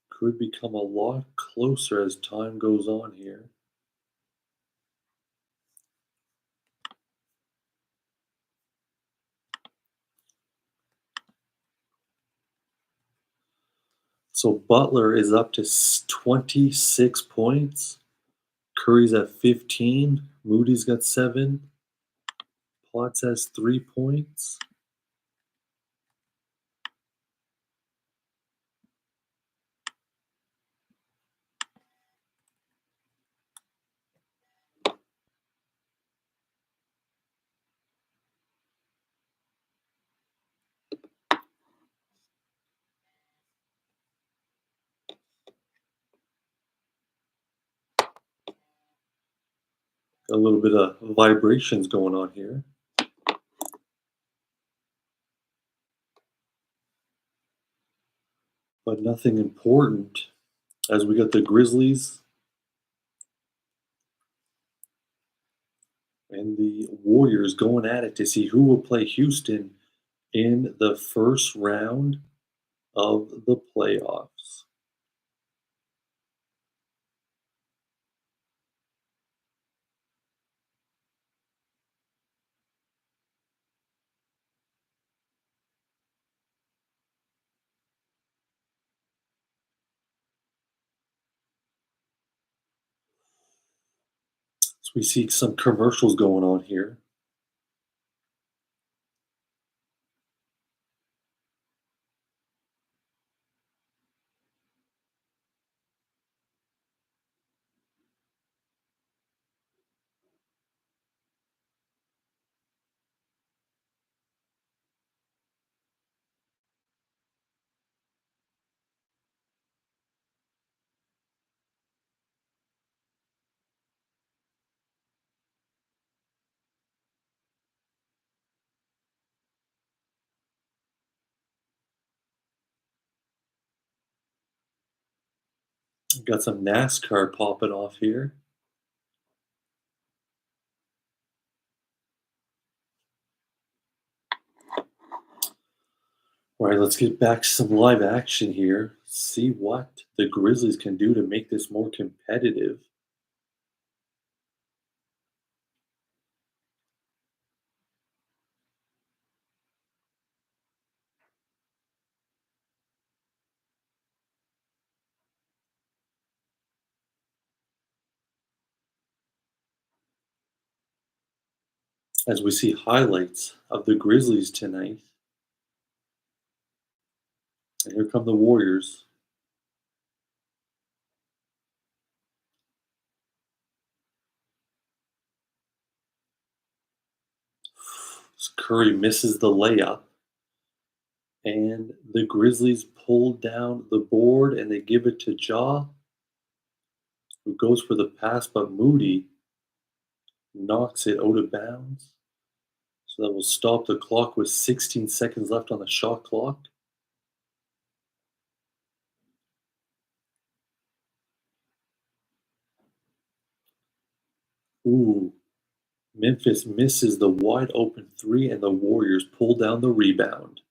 Could become a lot closer as time goes on here. So Butler is up to 26 points. Curry's at 15. Moody's got 7. Potts has 3 points. A little bit of vibrations going on here. But nothing important as we got the Grizzlies and the Warriors going at it to see who will play Houston in the first round of the playoffs. So we see some commercials going on here. We've got some NASCAR popping off here. All right, let's get back to some live action here. See what the Grizzlies can do to make this more competitive. As we see highlights of the Grizzlies tonight. And here come the Warriors. Curry misses the layup. And the Grizzlies pull down the board and they give it to Ja, who goes for the pass, but Moody knocks it out of bounds. So that will stop the clock with 16 seconds left on the shot clock. Ooh, Memphis misses the wide open three, and the Warriors pull down the rebound.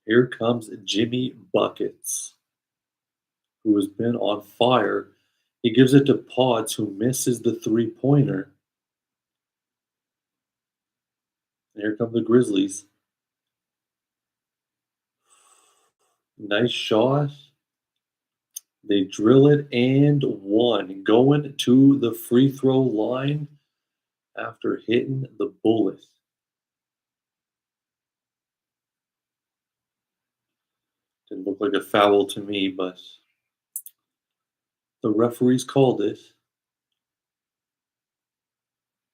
Here comes Jimmy Buckets, who has been on fire. He gives it to Pods, who misses the three-pointer. And here come the Grizzlies. Nice shot. They drill it and one. Going to the free throw line after hitting the bullet. Didn't look like a foul to me, but the referees called it.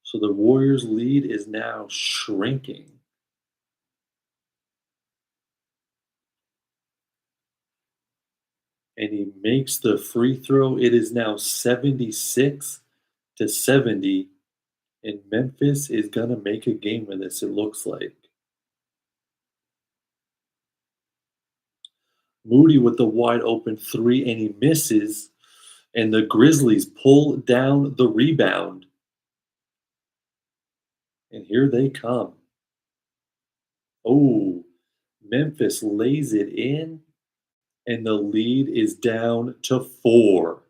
So the Warriors' lead is now shrinking. And he makes the free throw. It is now 76-70. And Memphis is going to make a game of this, it looks like. Moody with the wide open three, and he misses. And the Grizzlies pull down the rebound. And here they come. Oh, Memphis lays it in, and the lead is down to 4.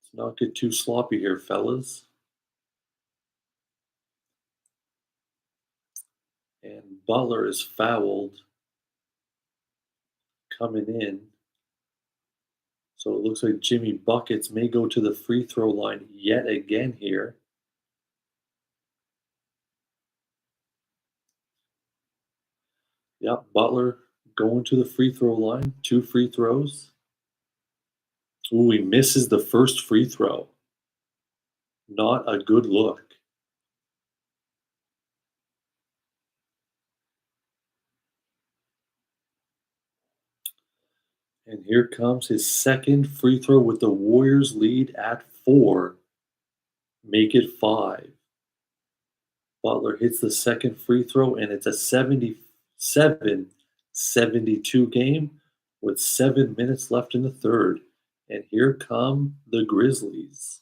Let's not get too sloppy here, fellas. And Butler is fouled coming in. So it looks like Jimmy Buckets may go to the free throw line yet again here. Yep, Butler going to the free throw line. 2 free throws. Ooh, he misses the first free throw. Not a good look. And here comes his second free throw with the Warriors lead at 4. Make it 5. Butler hits the second free throw, and it's a 77-72 game with 7 minutes left in the third. And here come the Grizzlies.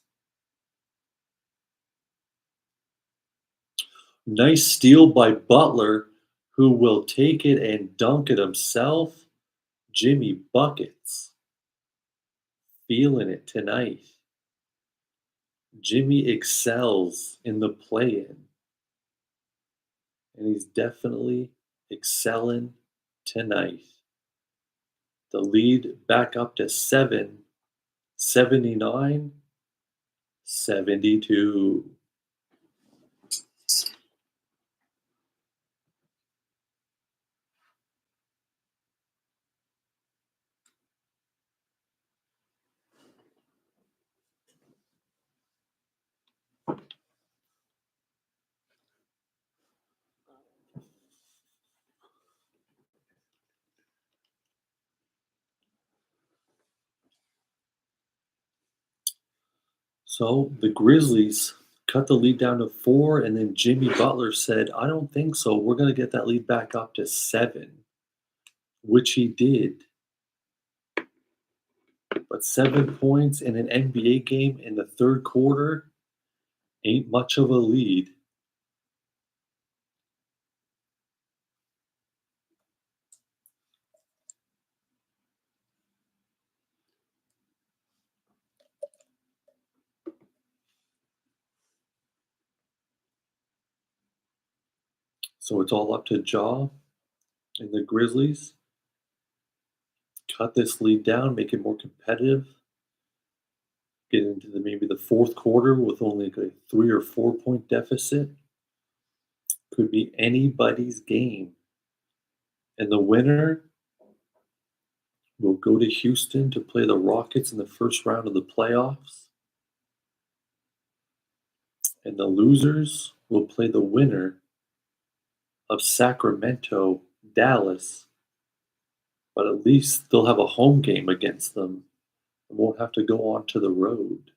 Nice steal by Butler, who will take it and dunk it himself. Jimmy Buckets. Feeling it tonight. Jimmy excels in the play-in. And he's definitely excelling tonight. The lead back up to 7, 79-72. So the Grizzlies cut the lead down to 4, and then Jimmy Butler said, I don't think so. We're going to get that lead back up to 7, which he did. But 7 points in an NBA game in the third quarter ain't much of a lead. So it's all up to Ja and the Grizzlies. Cut this lead down, make it more competitive. Get into maybe the fourth quarter with only a 3 or 4 point deficit. Could be anybody's game. And the winner will go to Houston to play the Rockets in the first round of the playoffs. And the losers will play the winner of Sacramento, Dallas. But at least they'll have a home game against them and won't have to go on to the road.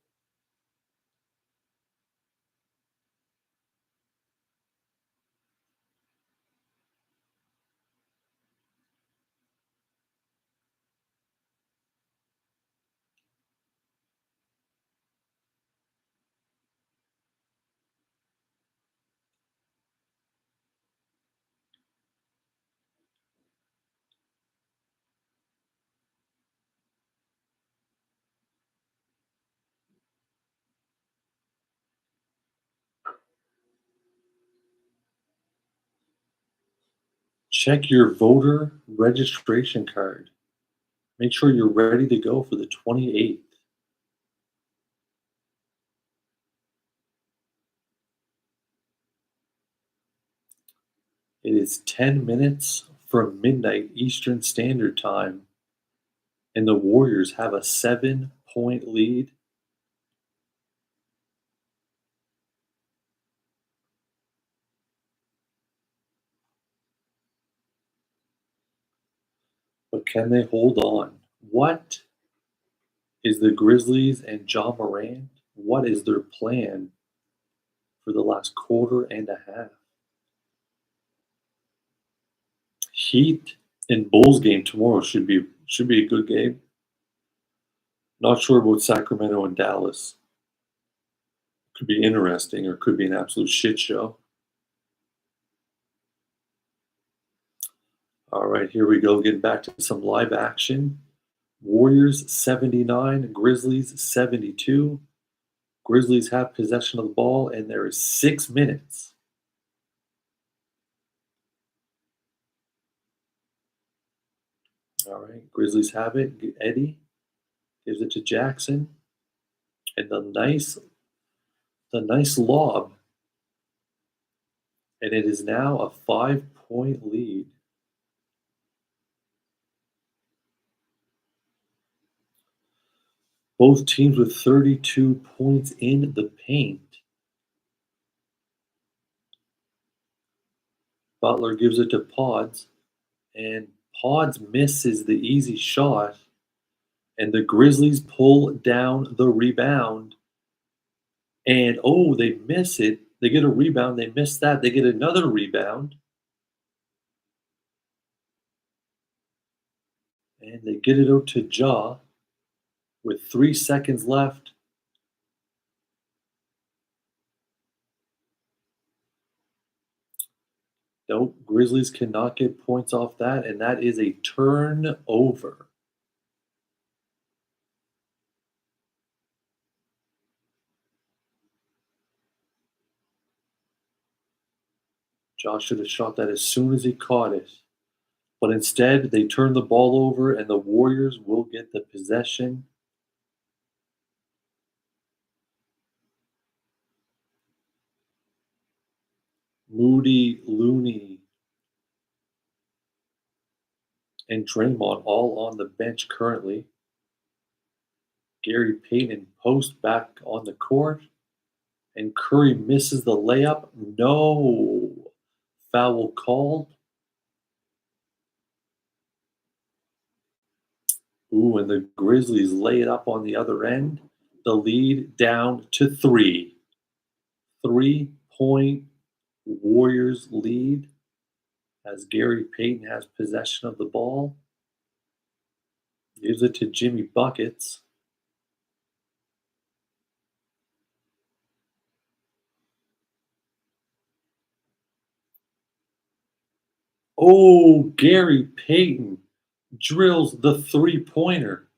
Check your voter registration card. Make sure you're ready to go for the 28th. It is 10 minutes from midnight Eastern Standard Time, and the Warriors have a 7-point lead. But can they hold on? What is the Grizzlies and John Morant? What is their plan for the last quarter and a half? Heat and Bulls game tomorrow should be a good game. Not sure about Sacramento and Dallas. Could be interesting or could be an absolute shit show. All right, here we go. Getting back to some live action. Warriors 79, Grizzlies 72. Grizzlies have possession of the ball, and there is 6 minutes. All right, Grizzlies have it. Eddie gives it to Jackson, and the nice lob, and it is now a 5-point lead. Both teams with 32 points in the paint. Butler gives it to Pods, and Pods misses the easy shot, and the Grizzlies pull down the rebound. And oh, they miss it. They get a rebound. They miss that. They get another rebound. And they get it out to Ja with 3 seconds left. Nope, Grizzlies cannot get points off that, and that is a turnover. Josh should have shot that as soon as he caught it. But instead, they turn the ball over, and the Warriors will get the possession. Moody, Looney, and Draymond all on the bench currently. Gary Payton post back on the court, and Curry misses the layup. No foul called. Ooh, and the Grizzlies lay it up on the other end. The lead down to 3. 3-point Warriors lead as Gary Payton has possession of the ball. Gives it to Jimmy Buckets. Oh, Gary Payton drills the three-pointer.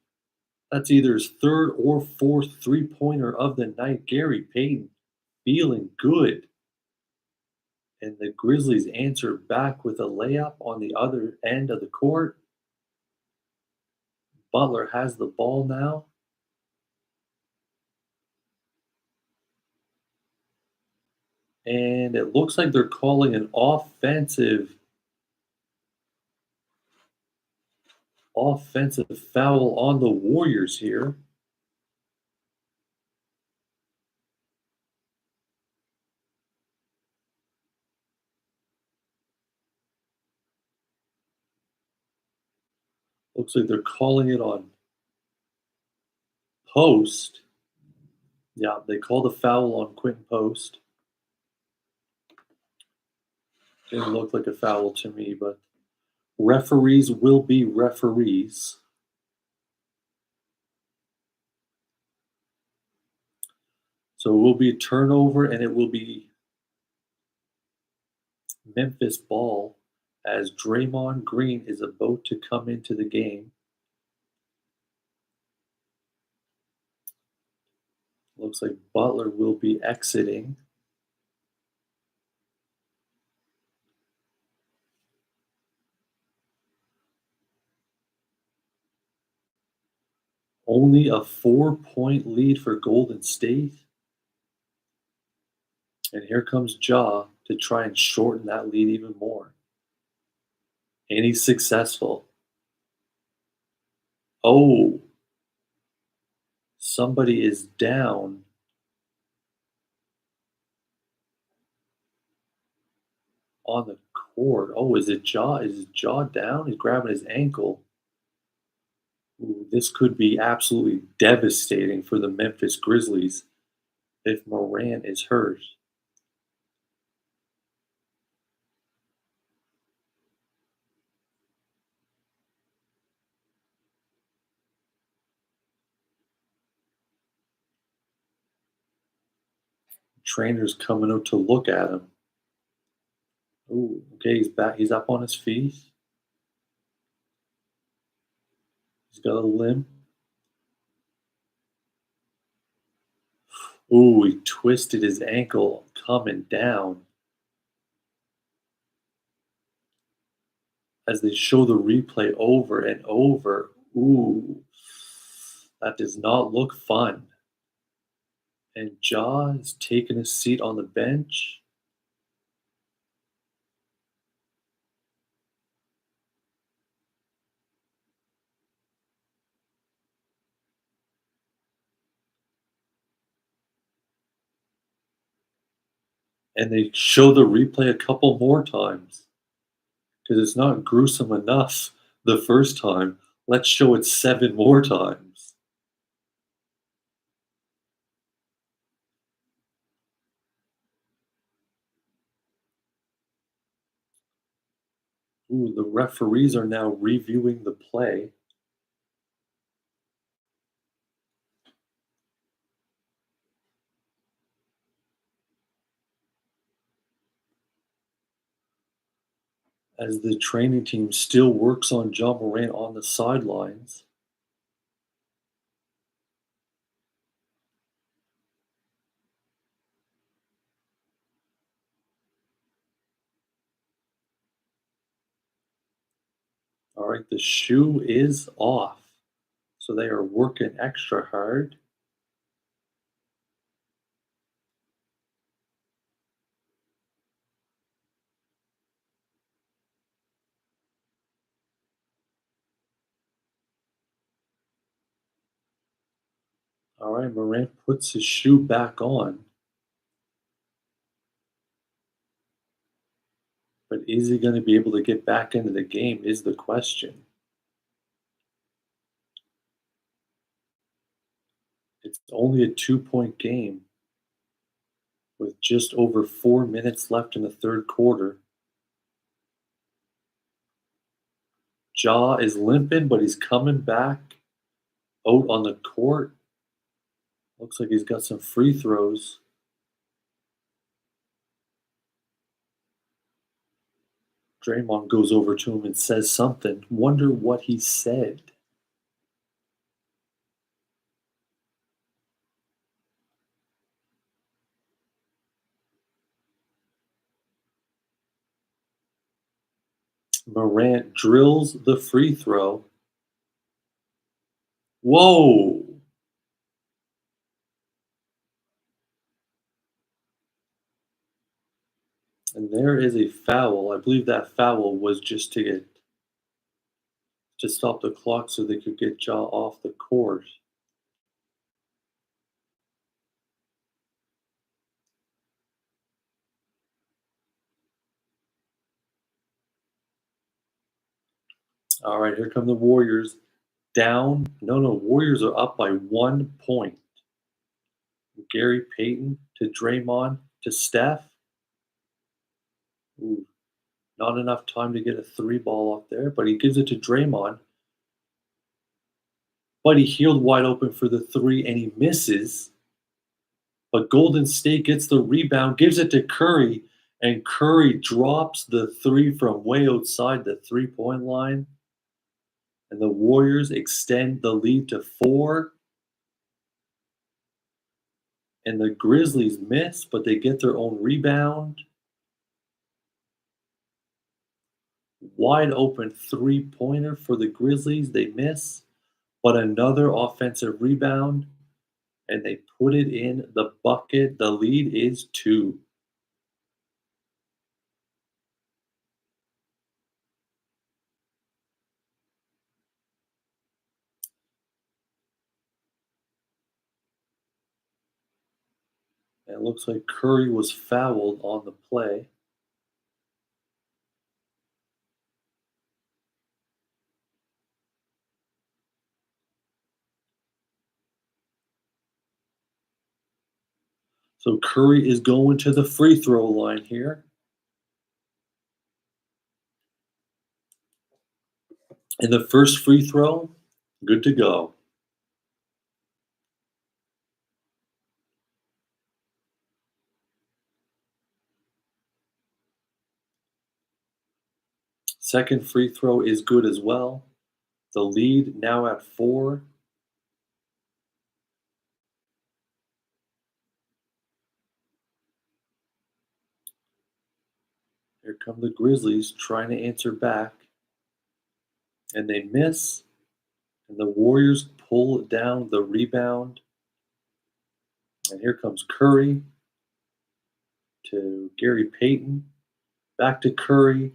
That's either his third or fourth three-pointer of the night. Gary Payton feeling good. And the Grizzlies answer back with a layup on the other end of the court. Butler has the ball now. And it looks like they're calling an offensive foul on the Warriors here. Looks like they're calling it on Post. Yeah, they called a foul on Quentin Post. Didn't look like a foul to me, but referees will be referees. So it will be a turnover, and it will be Memphis ball as Draymond Green is about to come into the game. Looks like Butler will be exiting. Only a 4-point lead for Golden State. And here comes Ja to try and shorten that lead even more. And he's successful. Oh, somebody is down. On the court. Oh, is it jaw? Is his jaw down? He's grabbing his ankle. Ooh, this could be absolutely devastating for the Memphis Grizzlies if Morant is hurt. Trainer's coming out to look at him. Ooh, okay, he's back. He's up on his feet. He's got a limp. Ooh, he twisted his ankle coming down. As they show the replay over and over. Ooh, that does not look fun. And Ja is taking a seat on the bench. And they show the replay a couple more times because it's not gruesome enough the first time. Let's show it 7 more times. Ooh, the referees are now reviewing the play. As the training team still works on Ja Morant on the sidelines. All right, the shoe is off. So they are working extra hard. All right, Morant puts his shoe back on. But is he going to be able to get back into the game is the question. It's only a 2-point game with just over 4 minutes left in the third quarter. Ja is limping, but he's coming back out on the court. Looks like he's got some free throws. Draymond goes over to him and says something. Wonder what he said. Morant drills the free throw. Whoa! And there is a foul. I believe that foul was just to stop the clock so they could get Ja off the court. All right, here come the Warriors. Down. No, Warriors are up by 1 point. Gary Payton to Draymond to Steph. Ooh, not enough time to get a 3 ball up there, but he gives it to Draymond. But he healed wide open for the 3 and he misses. But Golden State gets the rebound, gives it to Curry, and Curry drops the 3 from way outside the 3-point line. And the Warriors extend the lead to 4. And the Grizzlies miss, but they get their own rebound. Wide open 3-pointer for the Grizzlies. They miss. but another offensive rebound, and they put it in the bucket. The lead is 2. And it looks like Curry was fouled on the play. So Curry is going to the free throw line here. And the first free throw, good to go. Second free throw is good as well. The lead now at 4. Here come the Grizzlies trying to answer back. And they miss. And the Warriors pull down the rebound. And here comes Curry to Gary Payton. Back to Curry.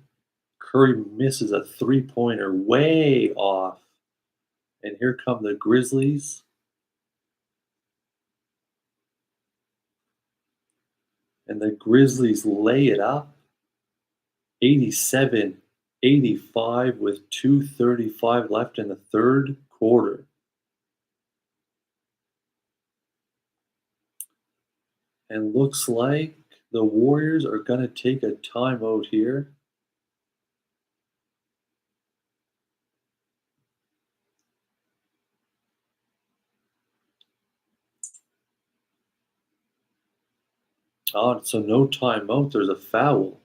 Curry misses a three-pointer way off. And here come the Grizzlies. And the Grizzlies lay it up. 87-85 with 2:35 left in the third quarter. And looks like the Warriors are going to take a timeout here. Oh, so no timeout. There's a foul.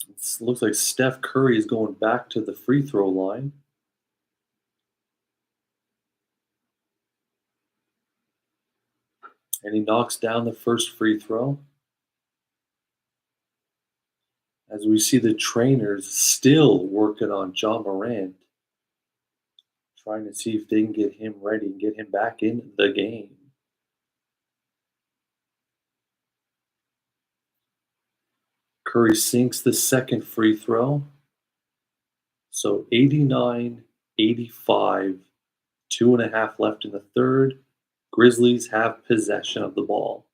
It looks like Steph Curry is going back to the free throw line. And he knocks down the first free throw. As we see the trainers still working on John Morant, trying to see if they can get him ready and get him back in the game. Curry sinks the second free throw. So 89-85, 2.5 left in the third. Grizzlies have possession of the ball.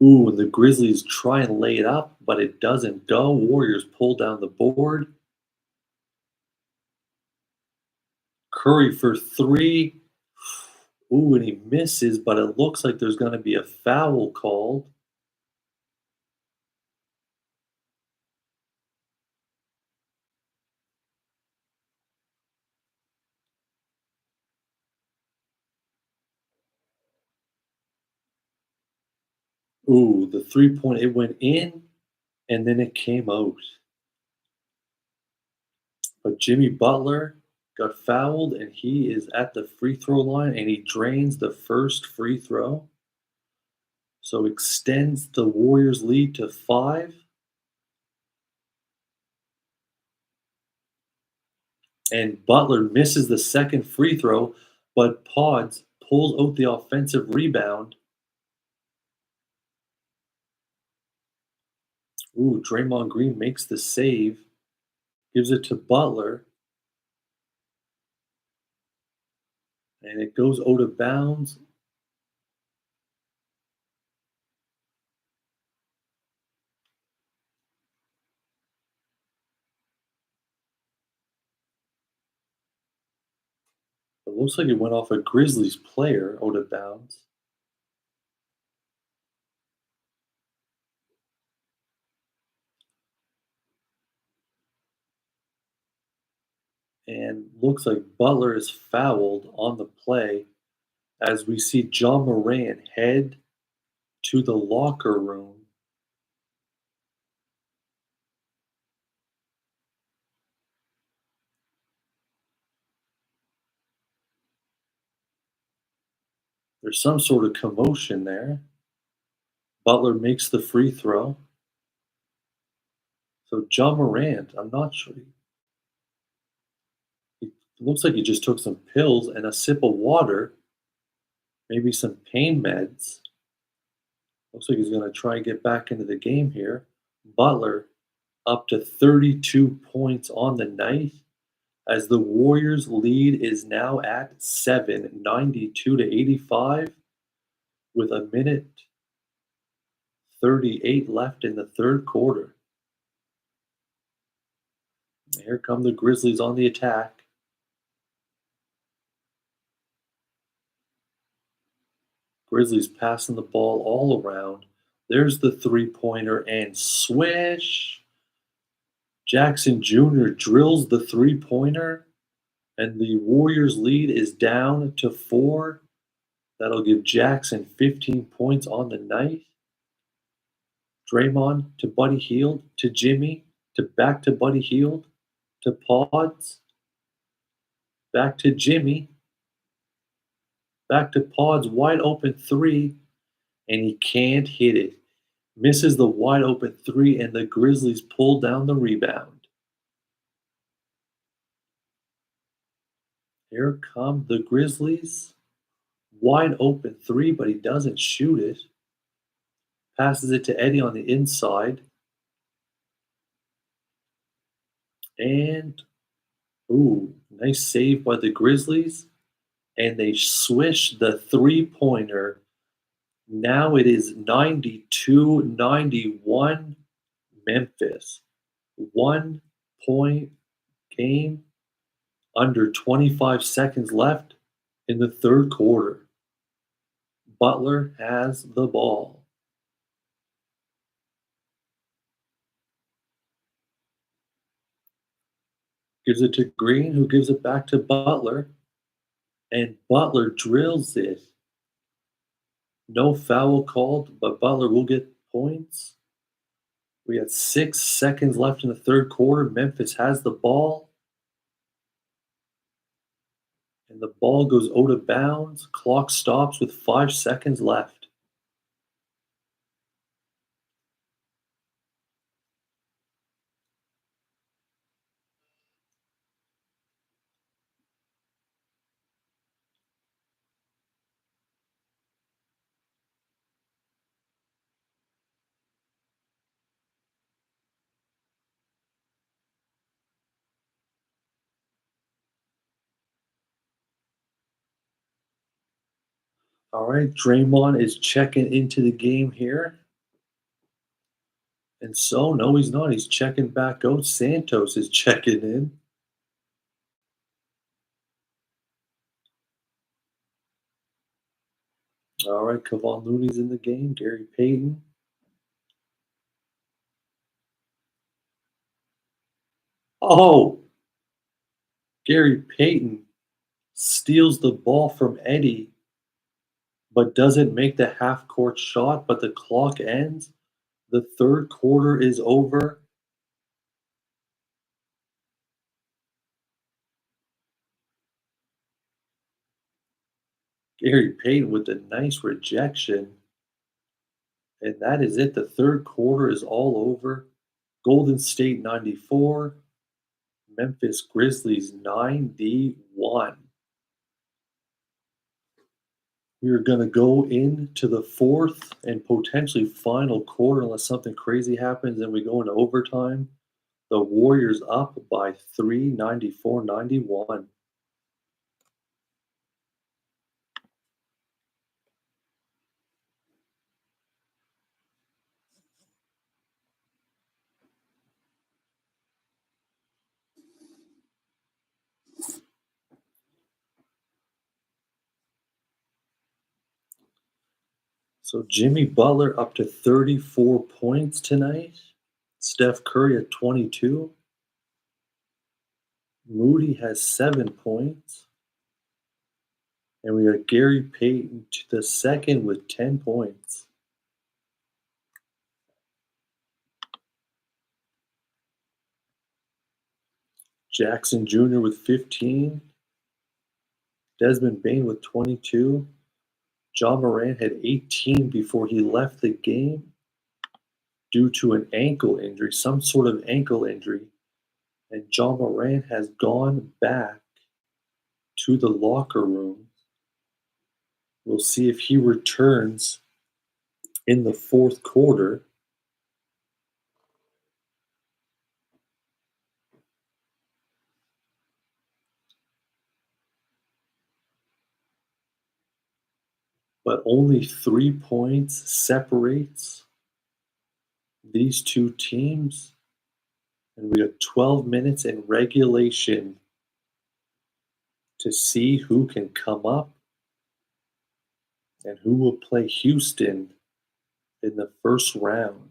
Ooh, and the Grizzlies try and lay it up, but it doesn't go. Warriors pull down the board. Curry for 3. Ooh, and he misses, but it looks like there's going to be a foul called. Ooh, the 3-point, it went in and then it came out. But Jimmy Butler got fouled and he is at the free throw line and he drains the first free throw. So extends the Warriors lead to 5. And Butler misses the second free throw, but Pods pulls out the offensive rebound. Ooh, Draymond Green makes the save, gives it to Butler, and it goes out of bounds. It looks like it went off a Grizzlies player out of bounds. And looks like Butler is fouled on the play as we see John Morant head to the locker room. There's some sort of commotion there. Butler makes the free throw. So John Morant, I'm not sure. He looks like he just took some pills and a sip of water, maybe some pain meds. Looks like he's going to try and get back into the game here. Butler up to 32 points on the night as the Warriors lead is now at 7, 92 to 85 with a minute 38 left in the third quarter. Here come the Grizzlies on the attack. Grizzlies passing the ball all around. There's the three-pointer and swish. Jackson Jr. drills the three-pointer, and the Warriors lead is down to 4. That'll give Jackson 15 points on the night. Draymond to Buddy Hield to Jimmy to back to Buddy Hield to Pods. Back to Jimmy. Back to Pods, wide open three, and he can't hit it. Misses the wide open three, and the Grizzlies pull down the rebound. Here come the Grizzlies. Wide open three, but he doesn't shoot it. Passes it to Eddie on the inside. And, ooh, nice save by the Grizzlies. And they swish the three-pointer. Now it is 92-91 Memphis. 1 point game, under 25 seconds left in the third quarter. Butler has the ball. Gives it to Green, who gives it back to Butler. And Butler drills it. No foul called, but Butler will get points. We had 6 seconds left in the third quarter. Memphis has the ball. And the ball goes out of bounds. Clock stops with 5 seconds left. All right, Draymond is checking into the game here. And so, no, he's not. He's checking back out. Santos is checking in. All right, Kevon Looney's in the game. Gary Payton. Oh, Gary Payton steals the ball from Eddie, but doesn't make the half court shot. But the clock ends. The third quarter is over. Gary Payton with a nice rejection. And that is it. The third quarter is all over. Golden State 94, Memphis Grizzlies 91. We are going to go into the fourth and potentially final quarter unless something crazy happens and we go into overtime. The Warriors up by 3, 94-91. So Jimmy Butler up to 34 points tonight. Steph Curry at 22. Moody has 7 points. And we got Gary Payton to the second with 10 points. Jackson Jr. with 15. Desmond Bane with 22. John Morant had 18 before he left the game due to an ankle injury, some sort of ankle injury. And John Morant has gone back to the locker room. We'll see if he returns in the fourth quarter. But only 3 points separates these two teams. And we have 12 minutes in regulation to see who can come up and who will play Houston in the first round.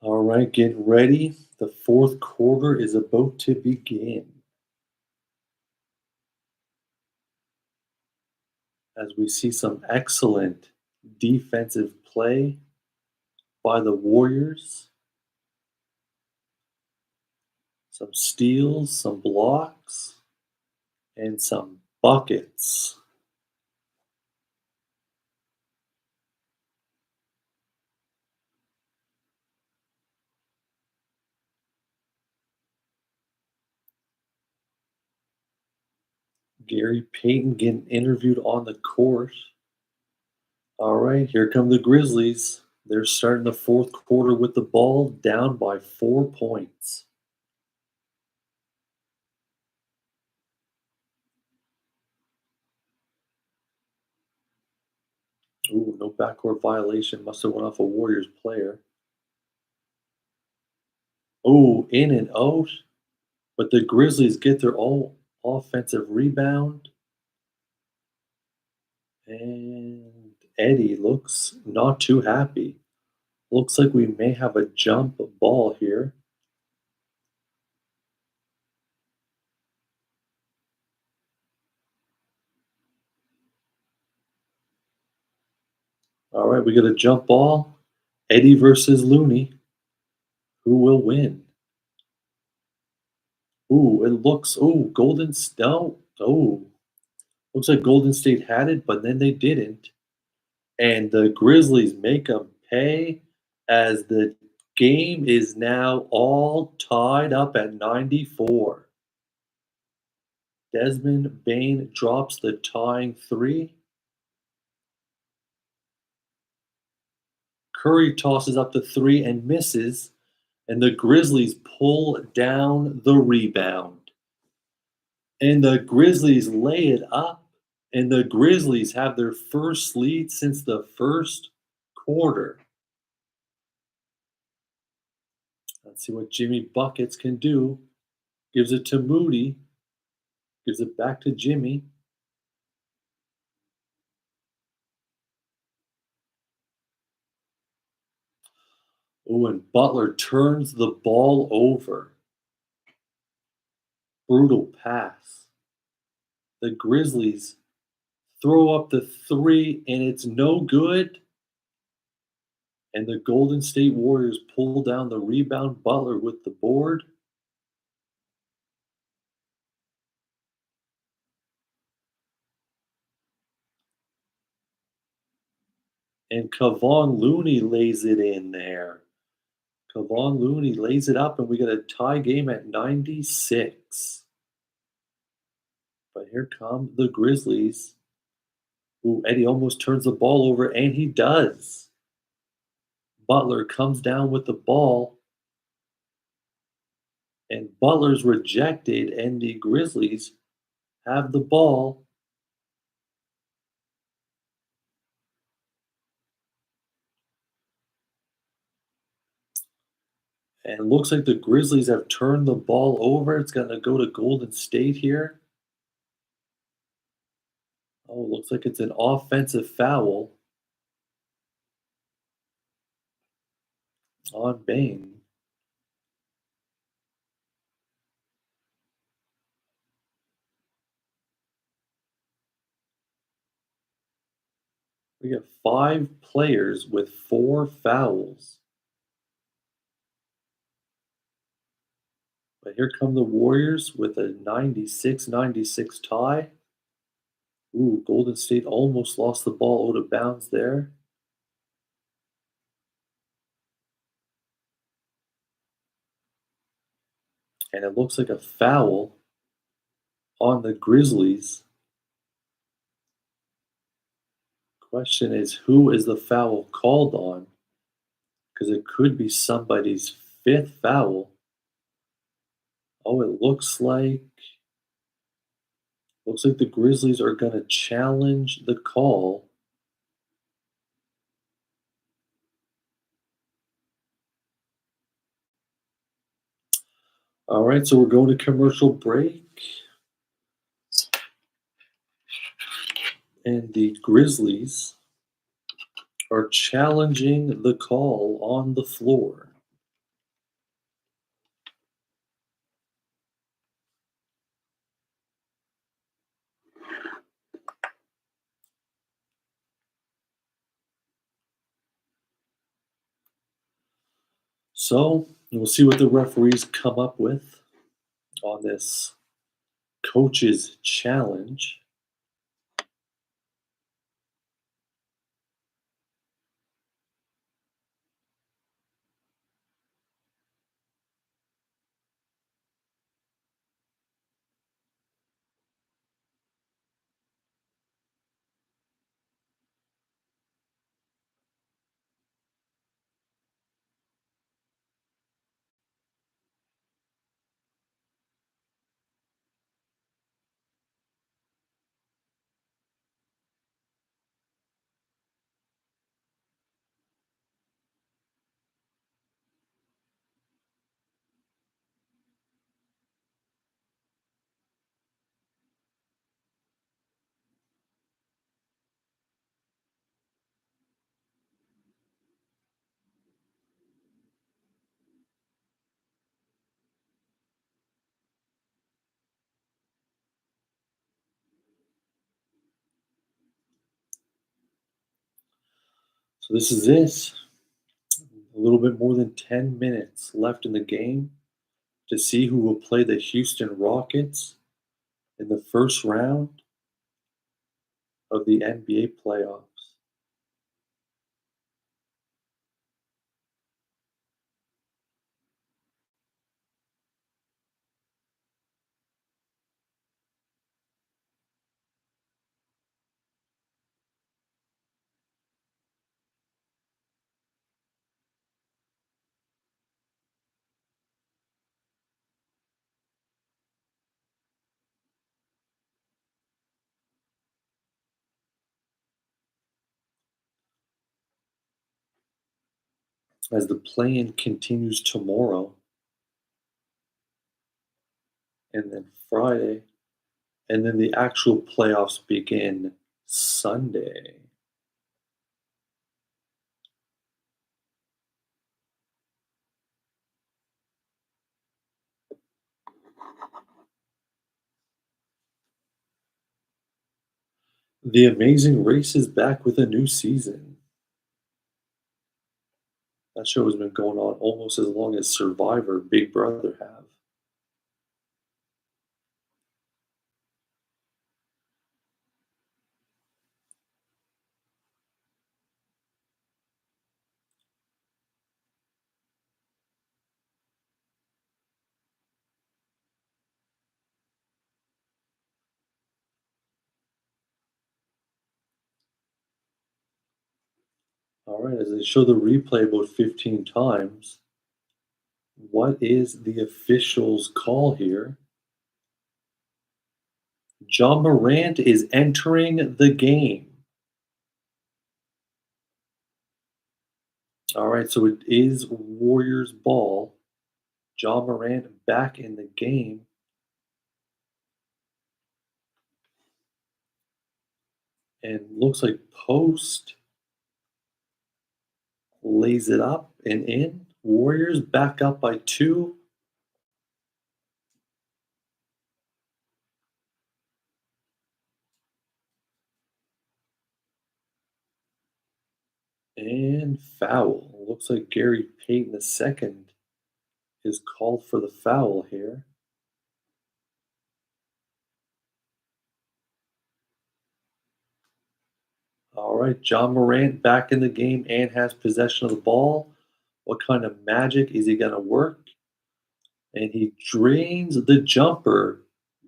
All right, get ready. The fourth quarter is about to begin. As we see some excellent defensive play by the Warriors, some steals, some blocks, and some buckets. Gary Payton getting interviewed on the court. All right, here come the Grizzlies. They're starting the fourth quarter with the ball down by 4 points. Ooh, no backcourt violation. Must have went off a Warriors player. Oh, in and out. But the Grizzlies get their all offensive rebound. And Eddie looks not too happy. Looks like we may have a jump ball here. All right, we got a jump ball. Eddie versus Looney. Who will win? Ooh, it looks. Ooh, Golden State. Oh, looks like Golden State had it, but then they didn't. And the Grizzlies make them pay as the game is now all tied up at 94. Desmond Bain drops the tying three. Curry tosses up the three and misses, and the Grizzlies pull down the rebound. And the Grizzlies lay it up, and the Grizzlies have their first lead since the first quarter. Let's see what Jimmy Buckets can do. Gives it to Moody. Gives it back to Jimmy. Oh, and Butler turns the ball over. Brutal pass. The Grizzlies throw up the three, and it's no good. And the Golden State Warriors pull down the rebound. Butler with the board. And Kevon Looney lays it in there. Kevon Looney lays it up, and we got a tie game at 96. But here come the Grizzlies. Ooh, Eddie almost turns the ball over, and he does. Butler comes down with the ball, and Butler's rejected, and the Grizzlies have the ball. And it looks like the Grizzlies have turned the ball over. It's going to go to Golden State here. Oh, looks like it's an offensive foul on Bane. We got 5 players with 4 fouls. But here come the Warriors with a 96-96 tie. Ooh, Golden State almost lost the ball out of bounds there. And it looks like a foul on the Grizzlies. Question is, who is the foul called on? Because it could be somebody's 5th foul. Oh, it looks like the Grizzlies are going to challenge the call. All right, so we're going to commercial break. And the Grizzlies are challenging the call on the floor. So we'll see what the referees come up with on this coach's challenge. So this is it. A little bit more than 10 minutes left in the game to see who will play the Houston Rockets in the first round of the NBA playoffs. As the play-in continues tomorrow and then Friday, and then the actual playoffs begin Sunday. The Amazing Race is back with a new season. That show has been going on almost as long as Survivor, Big Brother have. All right, as they show the replay about 15 times, what is the official's call here? John Morant is entering the game. All right, so it is Warriors ball. John Morant back in the game. And looks like Post lays it up and in. Warriors back up by 2. And foul. Looks like Gary Payton II is called for the foul here. All right, John Morant back in the game and has possession of the ball. What kind of magic is he going to work? And he drains the jumper.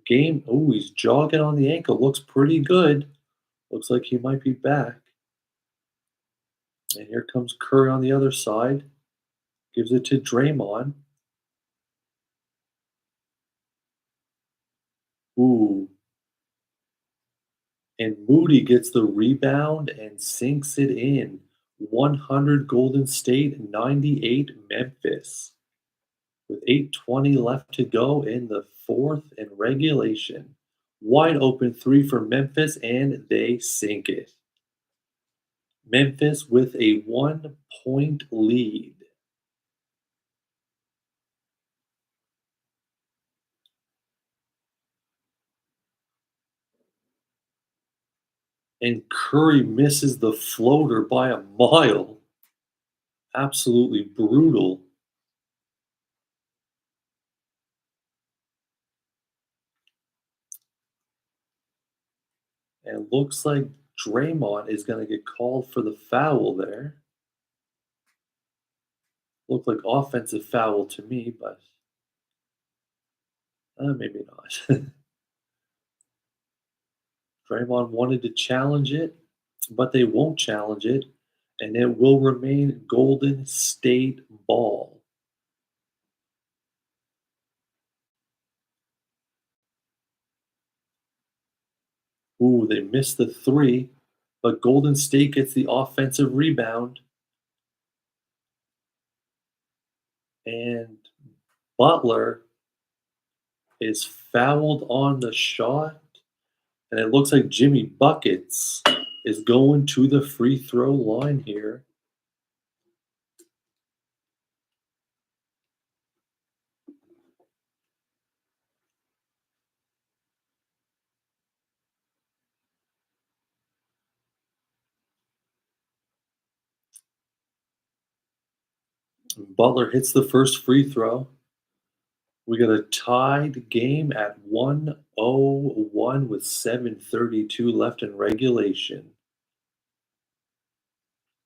Game. Oh, he's jogging on the ankle. Looks pretty good. Looks like he might be back. And here comes Curry on the other side. Gives it to Draymond. Ooh. And Moody gets the rebound and sinks it in. 100 Golden State, 98 Memphis. With 8:20 left to go in the fourth in regulation. Wide open three for Memphis, and they sink it. Memphis with a 1-point lead. And Curry misses the floater by a mile. Absolutely brutal. And looks like Draymond is going to get called for the foul there. Looked like offensive foul to me, but maybe not. Draymond wanted to challenge it, but they won't challenge it, and it will remain Golden State ball. Ooh, they missed the three, but Golden State gets the offensive rebound, and Butler is fouled on the shot, and it looks like Jimmy Buckets is going to the free throw line here. Butler hits the first free throw. We got a tied game at 101 with 7:32 left in regulation.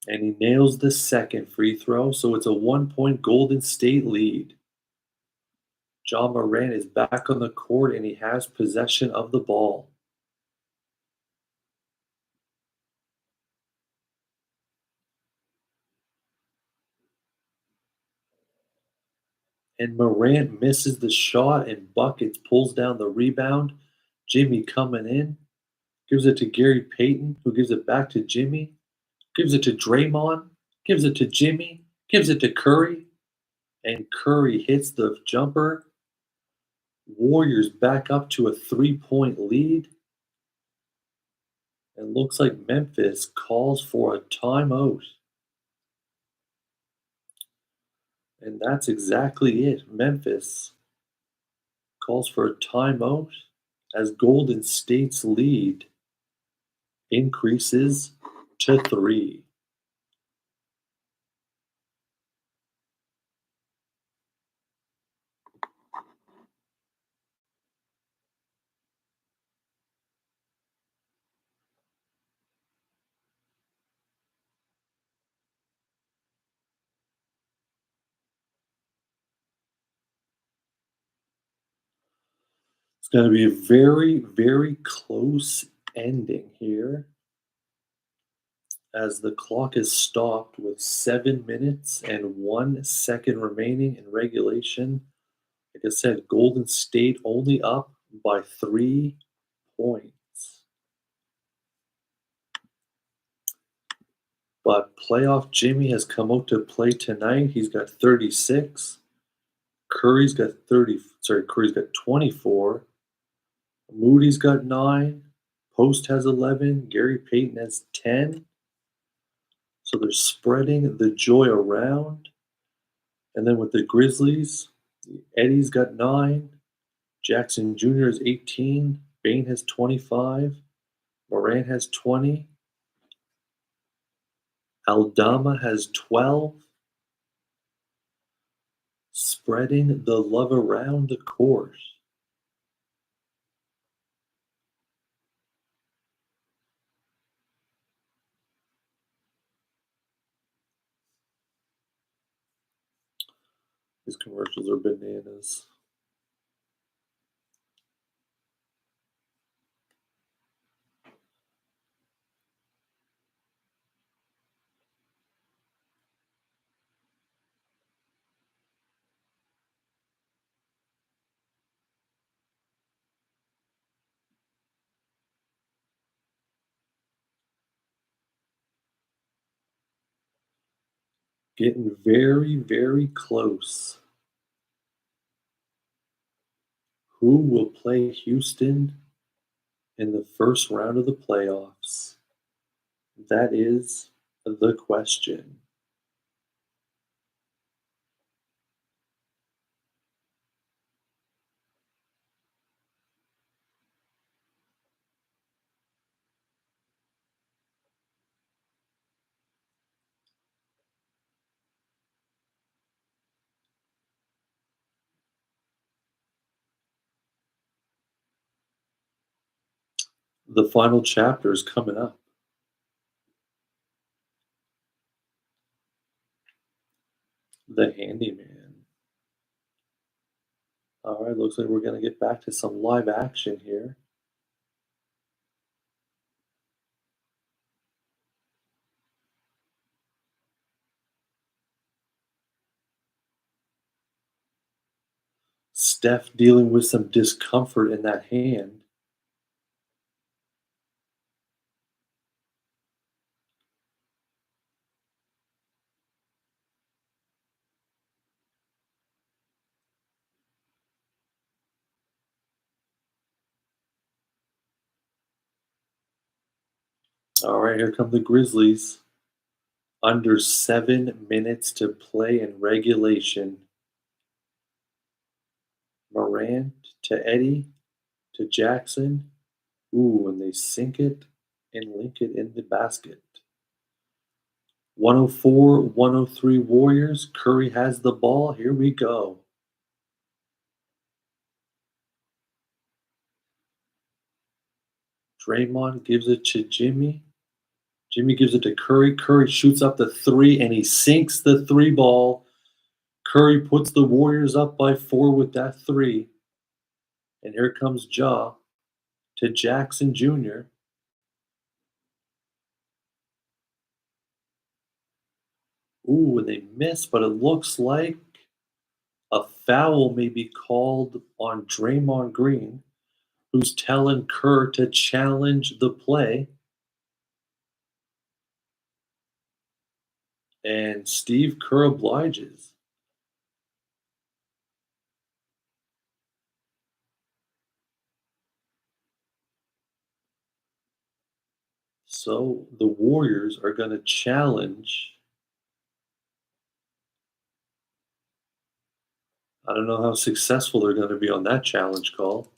And he nails the second free throw, so it's a 1-point Golden State lead. John Morant is back on the court and he has possession of the ball. And Morant misses the shot and Buckets pulls down the rebound. Jimmy coming in, gives it to Gary Payton, who gives it back to Jimmy, gives it to Draymond, gives it to Jimmy, gives it to Curry, and Curry hits the jumper. Warriors back up to a 3-point lead. And looks like Memphis calls for a timeout. And that's exactly it. Memphis calls for a timeout as Golden State's lead increases to 3. It's going to be a very, very close ending here as the clock is stopped with 7 minutes and 1 second remaining in regulation. Like I said, Golden State only up by 3 points. But playoff Jimmy has come out to play tonight. He's got 36. Curry's got 30. Sorry, Curry's got 24. Moody's got 9. Post has 11. Gary Payton has 10. So they're spreading the joy around. And then with the Grizzlies, Eddie's got 9. Jackson Jr. is 18. Bain has 25. Morant has 20. Aldama has 12. Spreading the love around the court. These commercials are bananas. Getting very, very close. Who will play Houston in the first round of the playoffs? That is the question. The final chapter is coming up. The Handyman. All right, looks like we're going to get back to some live action here. Steph dealing with some discomfort in that hand. All right, here come the Grizzlies. Under 7 minutes to play in regulation. Morant to Eddie to Jackson. Ooh, and they sink it and link it in the basket. 104-103 Warriors. Curry has the ball. Here we go. Draymond gives it to Jimmy. Jimmy gives it to Curry. Curry shoots up the 3 and he sinks the 3 ball. Curry puts the Warriors up by 4 with that 3. And here comes Ja to Jackson Jr. Ooh, and they miss, but it looks like a foul may be called on Draymond Green, who's telling Kerr to challenge the play. And Steve Kerr obliges. So the Warriors are going to challenge. I don't know how successful they're going to be on that challenge call.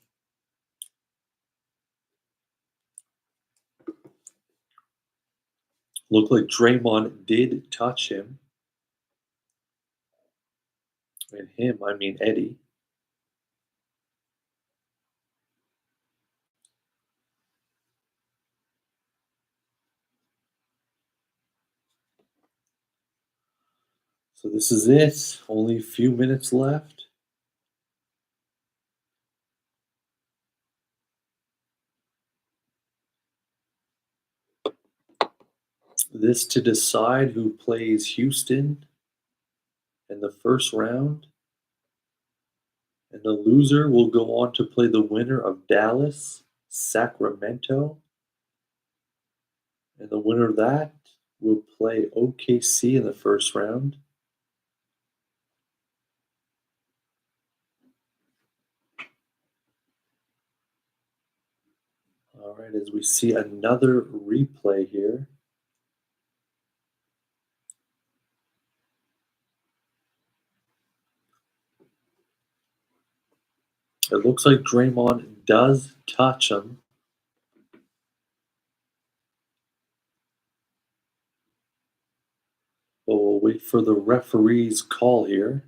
Looked like Draymond did touch him. And him, I mean Eddie. So this is it. Only a few minutes left. This to decide who plays Houston in the first round. And the loser will go on to play the winner of Dallas, Sacramento. And the winner of that will play OKC in the first round. right, as we see another replay here. It looks like Draymond does touch him. But we'll wait for the referee's call here.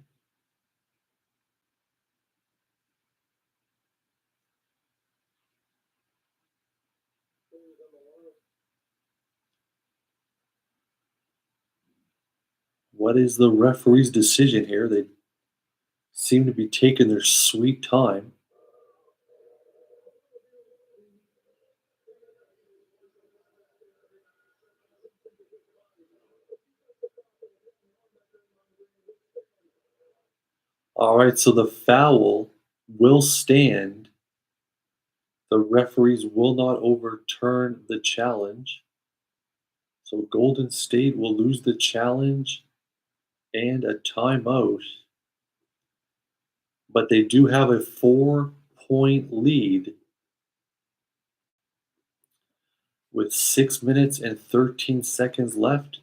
What is the referee's decision here? They seem to be taking their sweet time. All right, so the foul will stand. The referees will not overturn the challenge. So Golden State will lose the challenge and a timeout. But they do have a 4-point lead with 6 minutes and 13 seconds left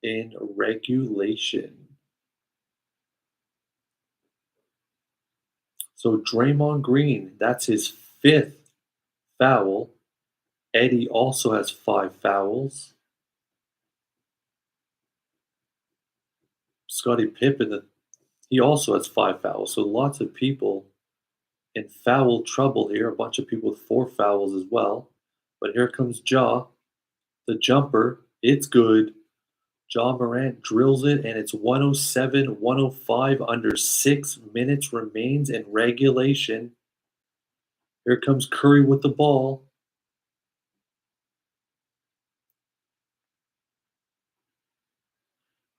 in regulation. So Draymond Green, that's his fifth foul. Eddie also has 5 fouls. Scottie Pippen, he also has 5 fouls. So lots of people in foul trouble here. A bunch of people with 4 fouls as well. But here comes Ja, the jumper. It's good. Ja Morant drills it, and it's 107-105 under 6 minutes remains in regulation. Here comes Curry with the ball.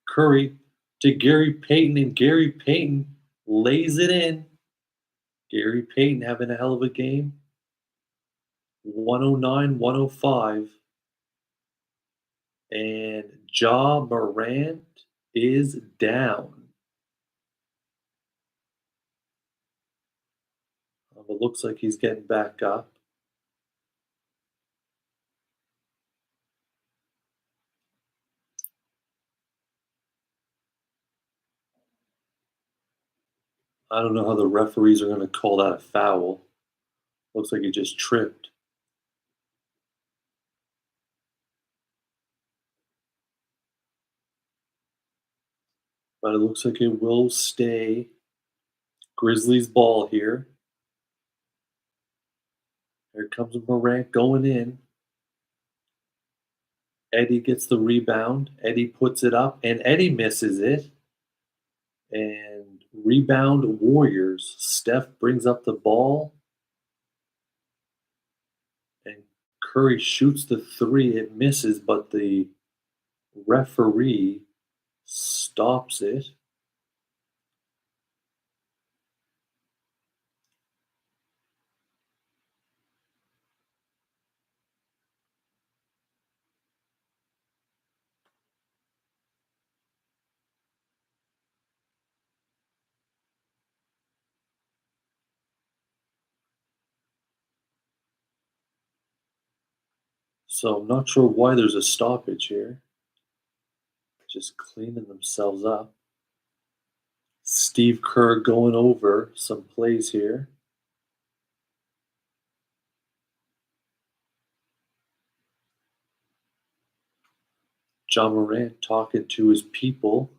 Curry to Gary Payton, and Gary Payton lays it in. Gary Payton having a hell of a game. 109-105. And Ja Morant is down. It looks like he's getting back up. I don't know how the referees are going to call that a foul. Looks like he just tripped. But it looks like it will stay Grizzlies ball here. Here comes Morant going in. Eddie gets the rebound. Eddie puts it up, and Eddie misses it. And rebound Warriors. Steph brings up the ball. And Curry shoots the three. It misses, but the referee stops it. So I'm not sure why there's a stoppage here. Just cleaning themselves up. Steve Kerr going over some plays here. John Morant talking to his people,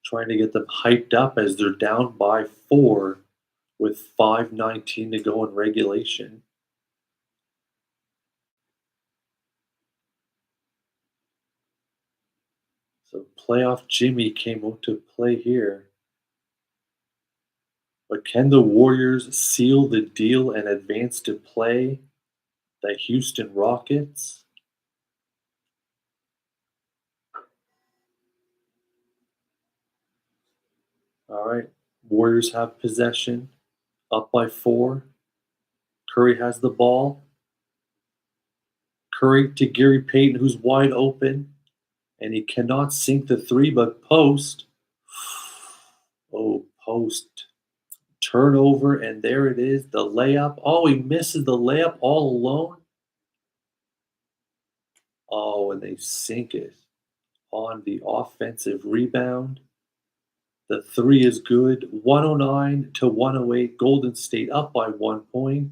trying to get them hyped up as they're down by 4 with 5:19 to go in regulation. So playoff Jimmy came out to play here. But can the Warriors seal the deal and advance to play the Houston Rockets? All right. Warriors have possession, up by 4. Curry has the ball. Curry to Gary Payton, who's wide open, and he cannot sink the three, but post. Oh, post turnover, and there it is, the layup. Oh, he misses the layup all alone. Oh, and they sink it on the offensive rebound. The three is good. 109 to 108. Golden State up by 1 point.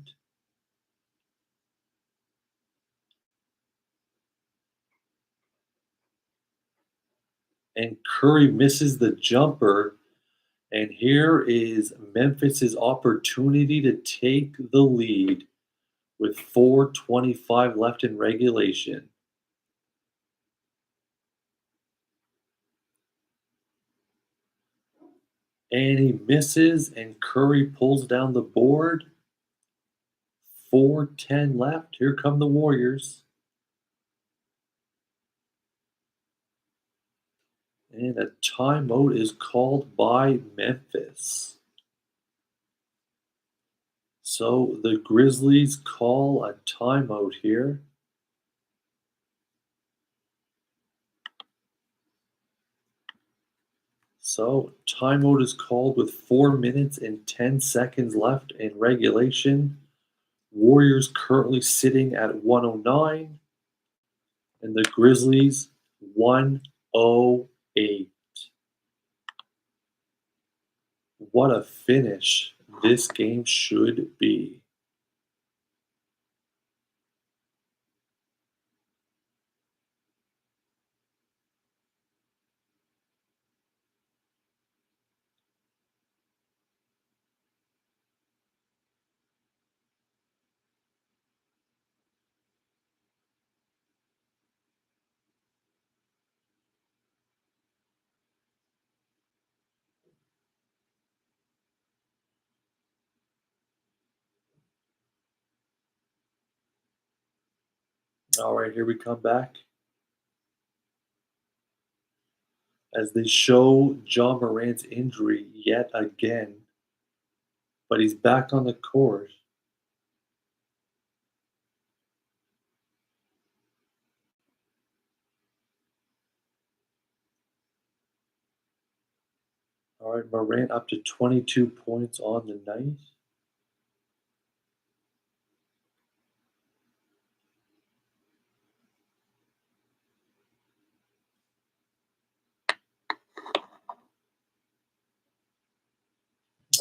And Curry misses the jumper. And here is Memphis's opportunity to take the lead with 4:25 left in regulation. And he misses, and Curry pulls down the board. 4:10 left. Here come the Warriors. And a timeout is called by Memphis. So the Grizzlies call a timeout here. So timeout is called with 4 minutes and 10 seconds left in regulation. Warriors currently sitting at 109 and the Grizzlies 108. What a finish this game should be. All right, here we come back as they show John Morant's injury yet again, but he's back on the court. All right, Morant up to 22 points on the night.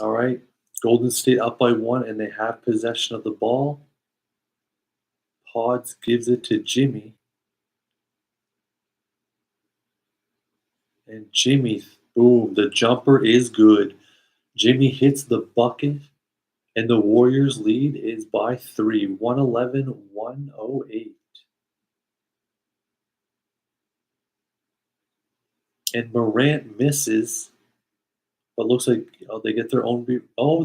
All right, Golden State up by one, and they have possession of the ball. Pods gives it to Jimmy, and Jimmy, boom, the jumper is good. Jimmy hits the bucket, and the Warriors lead is by three, 111, 108. And Morant misses, but looks like they get their own.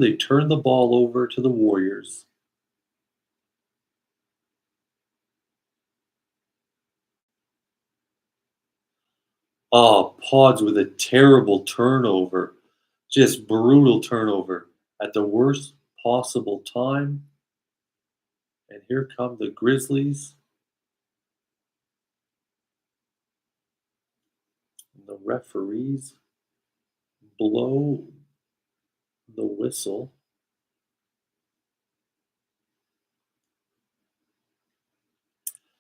They turn the ball over to the Warriors. Oh, Pods with a terrible turnover. Just brutal turnover at the worst possible time. And here come the Grizzlies. And the referees blow the whistle.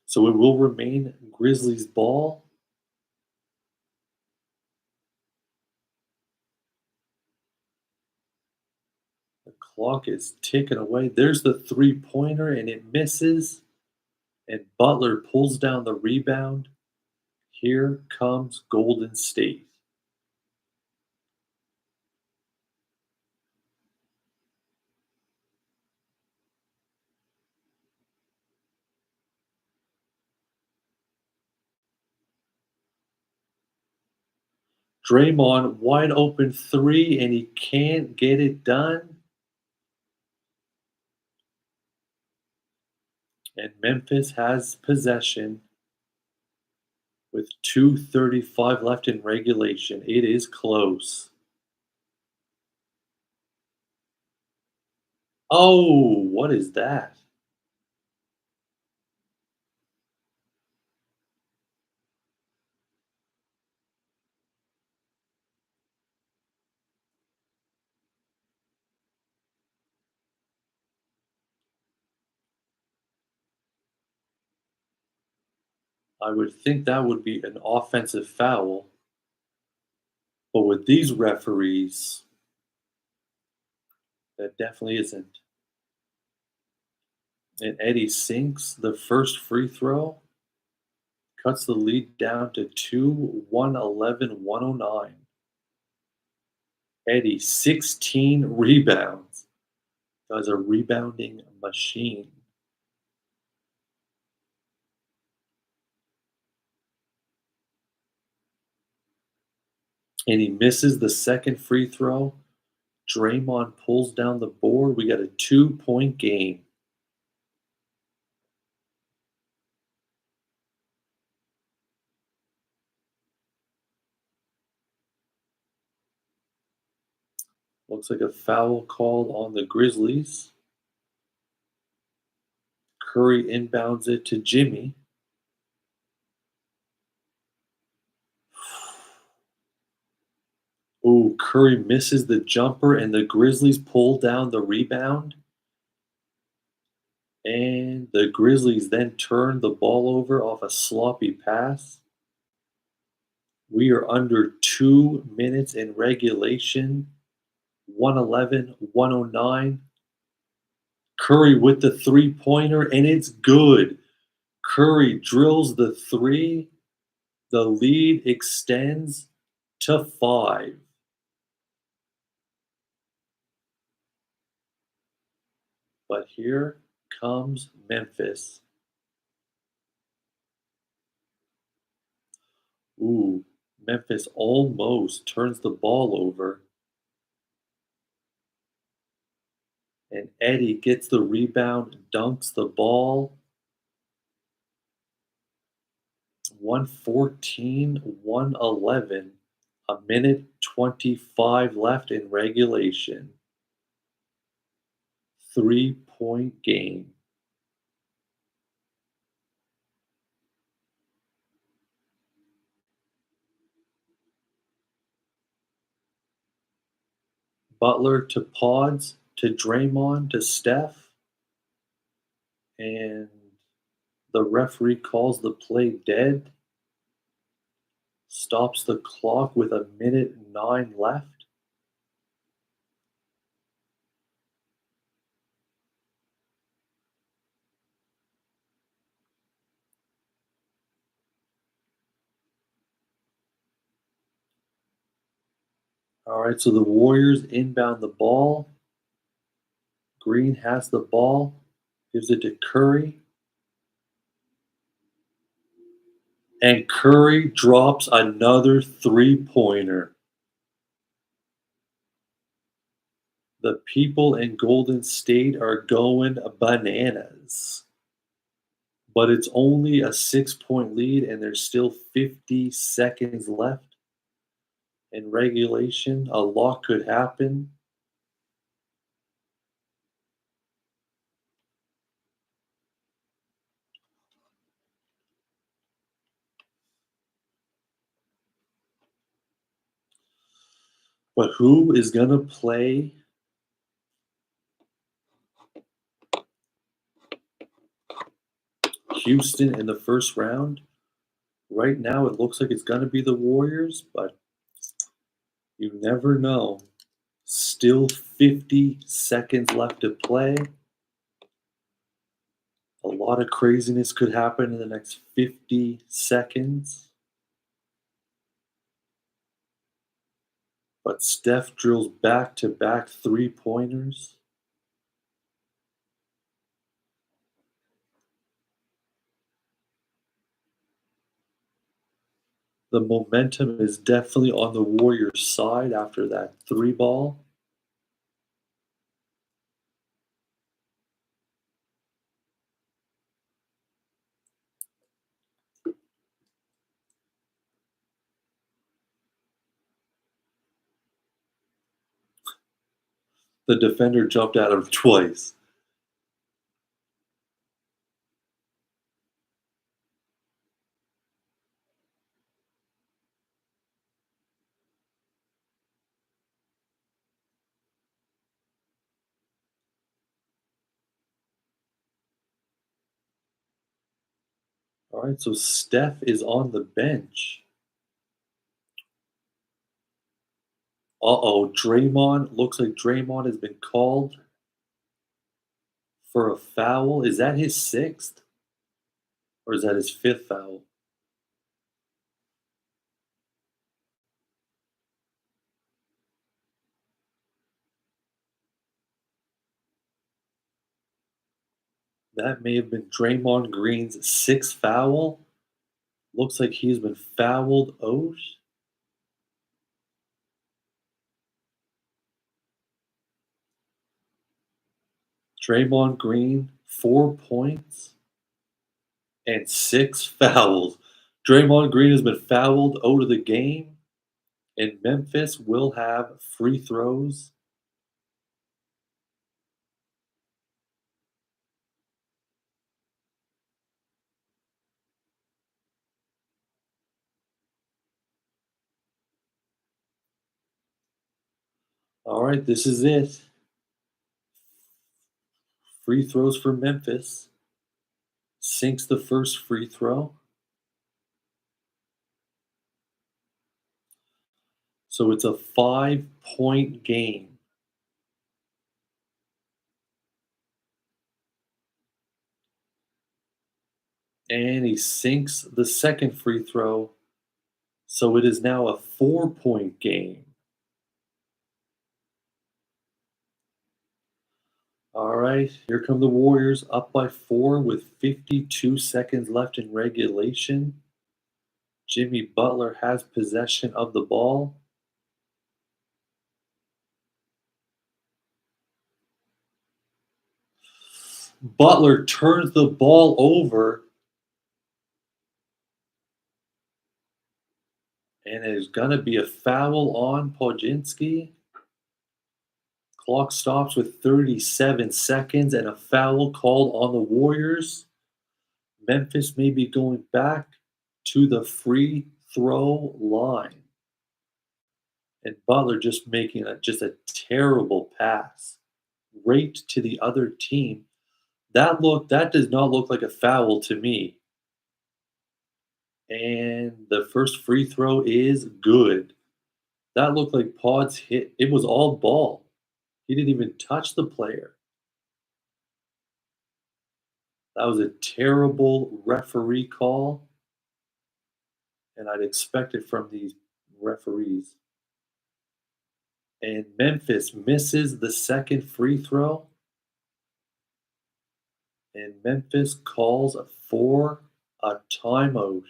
So it will remain Grizzlies ball. The clock is ticking away. There's the three-pointer, and it misses. And Butler pulls down the rebound. Here comes Golden State. Draymond wide open three, and he can't get it done. And Memphis has possession with 2:35 left in regulation. It is close. Oh, what is that? I would think that would be an offensive foul, but with these referees, that definitely isn't. And Eddie sinks the first free throw, cuts the lead down to 2, 111, 109. Eddie, 16 rebounds. Guy's a rebounding machine. And he misses the second free throw. Draymond pulls down the board. We got a 2-point game. Looks like a foul called on the Grizzlies. Curry inbounds it to Jimmy. Ooh, Curry misses the jumper, and the Grizzlies pull down the rebound. And the Grizzlies then turn the ball over off a sloppy pass. We are under 2 minutes in regulation. 111, 109. Curry with the three-pointer, and it's good. Curry drills the three. The lead extends to 5. But here comes Memphis. Ooh, Memphis almost turns the ball over. And Eddie gets the rebound, dunks the ball. 114, 111. A minute 25 left in regulation. 3-point game. Butler to Pods to Draymond to Steph. And the referee calls the play dead. Stops the clock with a minute 9 left. All right, so the Warriors inbound the ball. Green has the ball, gives it to Curry. And Curry drops another three-pointer. The people in Golden State are going bananas. But it's only a 6-point lead, and there's still 50 seconds left in regulation. A lot could happen. But who is going to play Houston in the first round? Right now, it looks like it's going to be the Warriors, but you never know. Still 50 seconds left to play. A lot of craziness could happen in the next 50 seconds. But Steph drills back-to-back three-pointers. The momentum is definitely on the Warriors' side after that three ball. The defender jumped at him twice. All right, so Steph is on the bench. Uh-oh, Draymond. Looks like Draymond has been called for a foul. Is that his sixth or is that his fifth foul? That may have been Draymond Green's sixth foul. Looks like he's been fouled out. Draymond Green, 4 points and six fouls. Draymond Green has been fouled out of the game, and Memphis will have free throws. All right, this is it. Free throws for Memphis. Sinks the first free throw. So it's a 5-point game. And he sinks the second free throw. So it is now a 4-point game. All right, here come the Warriors up by 4 with 52 seconds left in regulation. Jimmy Butler has possession of the ball. Butler turns the ball over, and there's going to be a foul on Podzinski. Clock stops with 37 seconds and a foul called on the Warriors. Memphis may be going back to the free throw line. And Butler just making just a terrible pass right to the other team. That does not look like a foul to me. And the first free throw is good. That looked like Pod's hit. It was all ball. He didn't even touch the player. That was a terrible referee call, and I'd expect it from these referees. And Memphis misses the second free throw, and Memphis calls for a timeout.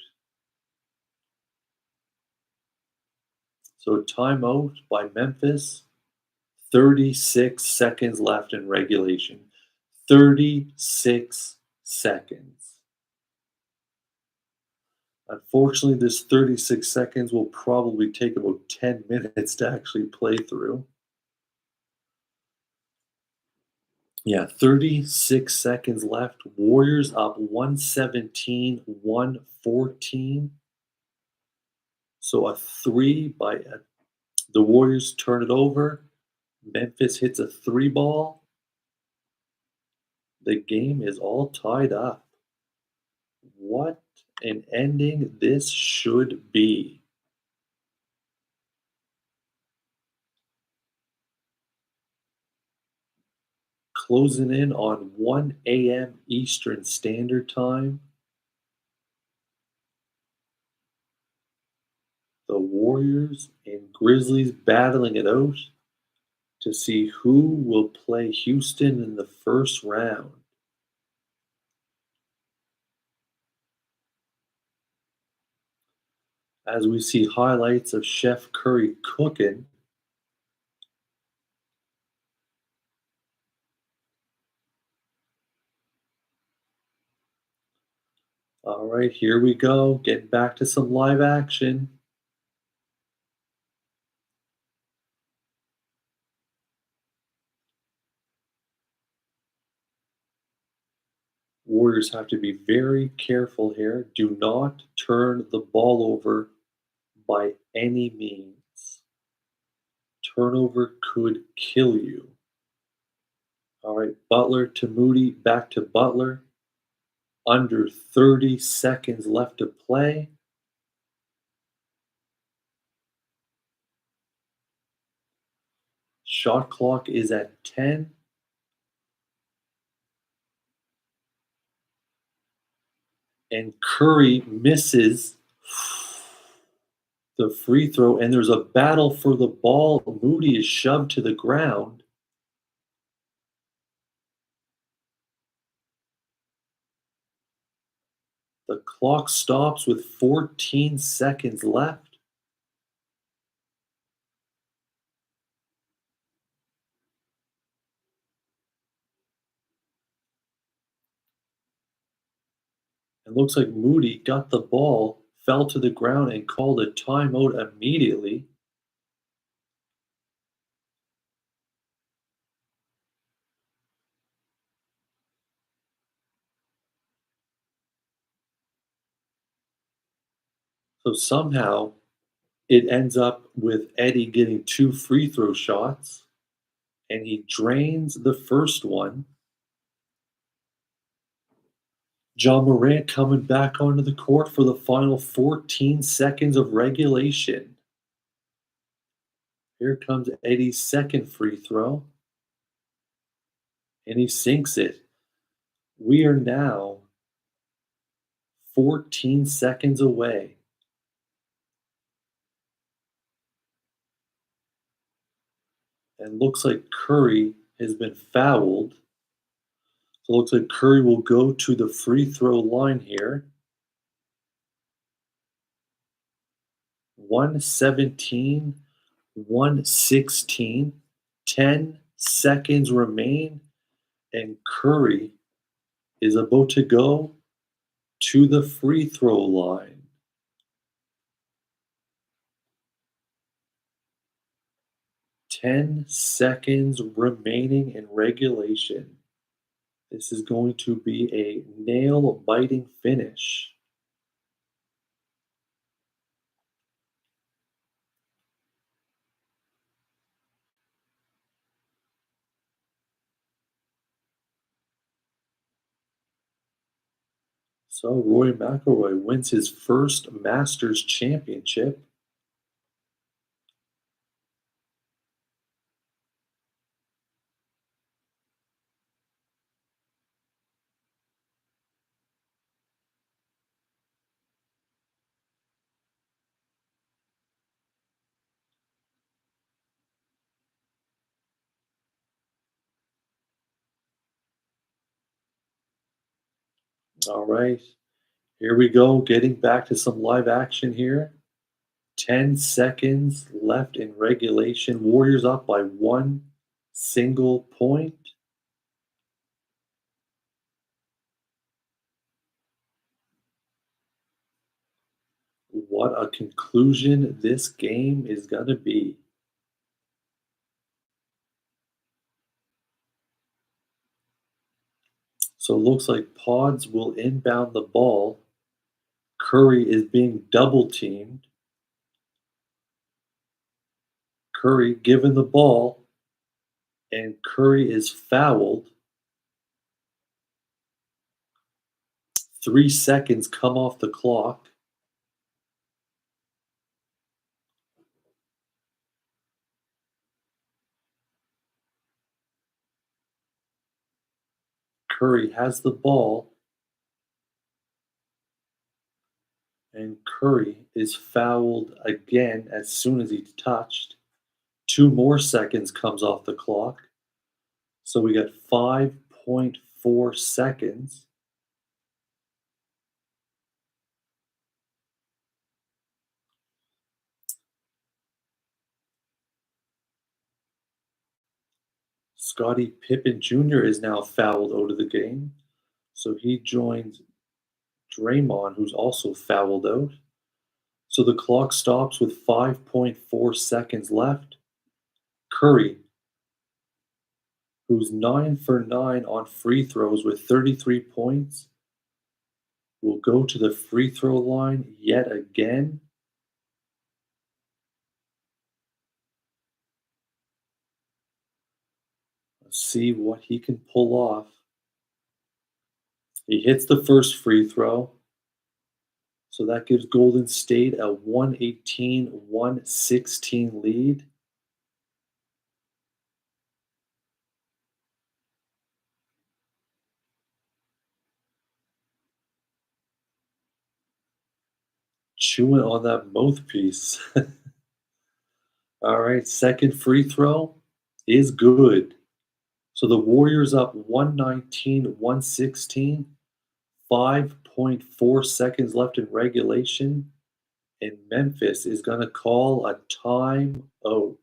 So timeout by Memphis. 36 seconds left in regulation. 36 seconds. Unfortunately, this 36 seconds will probably take about 10 minutes to actually play through. Yeah, 36 seconds left. Warriors up 117, 114. So a three by the Warriors turn it over. Memphis hits a three ball. The game is all tied up. What an ending this should be. Closing in on 1 a.m. Eastern Standard Time. The Warriors and Grizzlies battling it out to see who will play Houston in the first round. As we see highlights of Chef Curry cooking. All right, here we go. Getting back to some live action. Warriors have to be very careful here. Do not turn the ball over by any means. Turnover could kill you. All right, Butler to Moody, back to Butler. Under 30 seconds left to play. Shot clock is at 10. And Curry misses the free throw, and there's a battle for the ball. Moody is shoved to the ground. The clock stops with 14 seconds left. It looks like Moody got the ball, fell to the ground, and called a timeout immediately. So somehow it ends up with Eddie getting two free throw shots, and he drains the first one. John Morant coming back onto the court for the final 14 seconds of regulation. Here comes Eddie's second free throw, and he sinks it. We are now 14 seconds away. And looks like Curry has been fouled. So it looks like Curry will go to the free throw line here. 117, 116, 10 seconds remain, and Curry is about to go to the free throw line. 10 seconds remaining in regulation. This is going to be a nail-biting finish. So Roy McIlroy wins his first Masters championship. All right, here we go, getting back to some live action here. 10 seconds left in regulation. Warriors up by one single point. What a conclusion this game is going to be. So it looks like Pods will inbound the ball. Curry is being double teamed. Curry given the ball, and Curry is fouled. 3 seconds come off the clock. Curry has the ball, and Curry is fouled again as soon as he's touched. 2 more seconds comes off the clock. So we got 5.4 seconds. Scottie Pippen Jr. is now fouled out of the game. So he joins Draymond, who's also fouled out. So the clock stops with 5.4 seconds left. Curry, who's 9 for 9 on free throws with 33 points, will go to the free throw line yet again. Let's see what he can pull off. He hits the first free throw. So that gives Golden State a 116 lead. Chewing on that mouthpiece. All right, second free throw is good. So the Warriors up 116, 5.4 seconds left in regulation, and Memphis is going to call a timeout.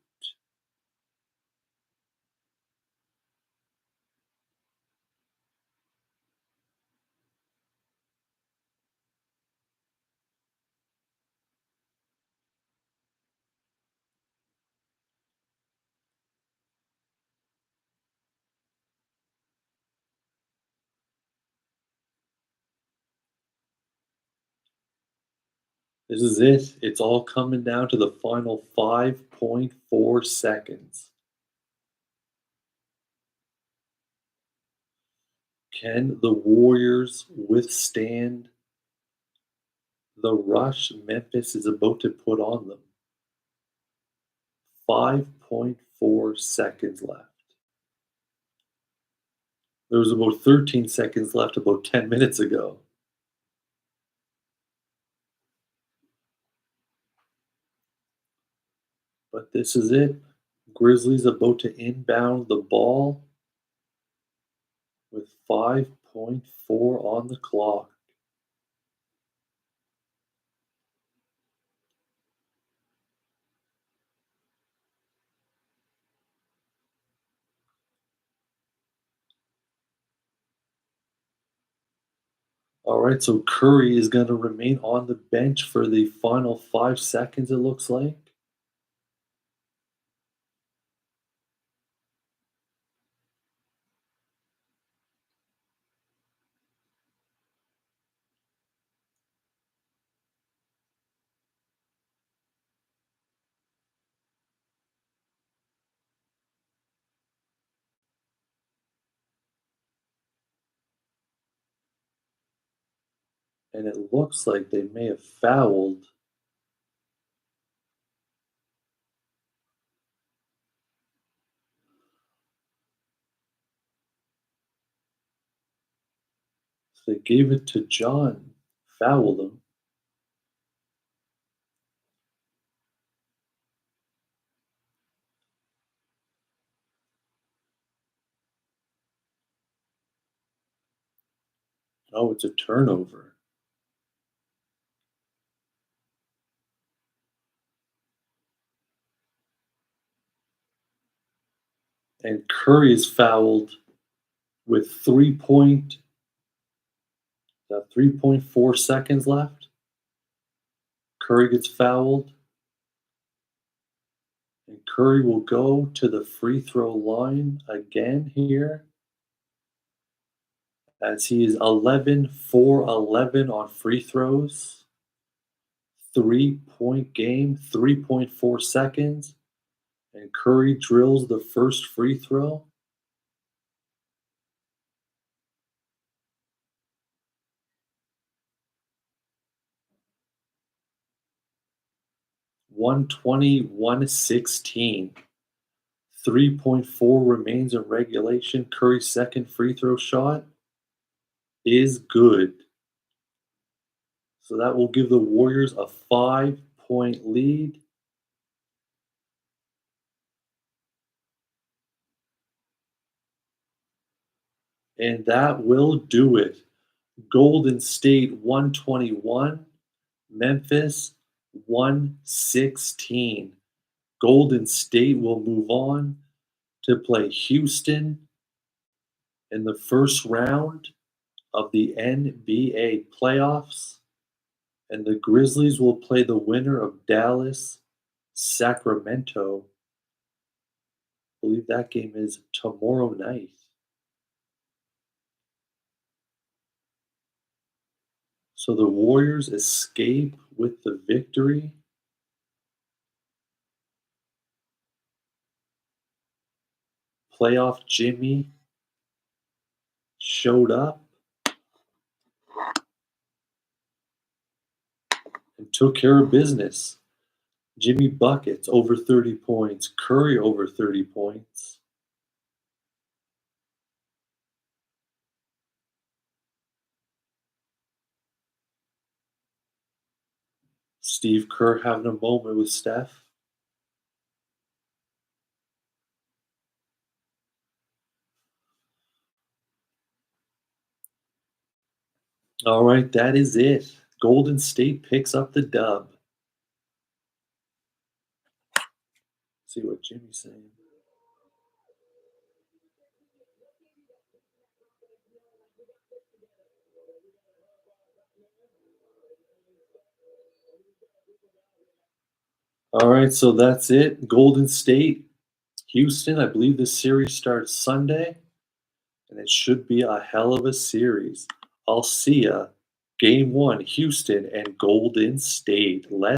This is it. It's all coming down to the final 5.4 seconds. Can the Warriors withstand the rush Memphis is about to put on them? 5.4 seconds left. There was about 13 seconds left about 10 minutes ago. But this is it. Grizzlies about to inbound the ball with 5.4 on the clock. All right, so Curry is going to remain on the bench for the final 5 seconds, it looks like. And it looks like they may have fouled. So they gave it to John, fouled him. Oh, it's a turnover. And Curry is fouled with 3.4 seconds left. Curry gets fouled, and Curry will go to the free throw line again here as he is 11 for 11 on free throws. 3-point game, 3.4 seconds, and Curry drills the first free throw. 120, 116. 3.4 remains in regulation. Curry's second free throw shot is good. So that will give the Warriors a 5-point lead. And that will do it. Golden State 121, Memphis 116. Golden State will move on to play Houston in the first round of the NBA playoffs. And the Grizzlies will play the winner of Dallas, Sacramento. I believe that game is tomorrow night. So the Warriors escape with the victory. Playoff Jimmy showed up. and took care of business. Jimmy buckets over 30 points. Curry over 30 points. Steve Kerr having a moment with Steph. All right, that is it. Golden State picks up the dub. See what Jimmy's saying. All right, so that's it. Golden State, Houston. I believe this series starts Sunday, and it should be a hell of a series. I'll see ya. Game one, Houston and Golden State. Let's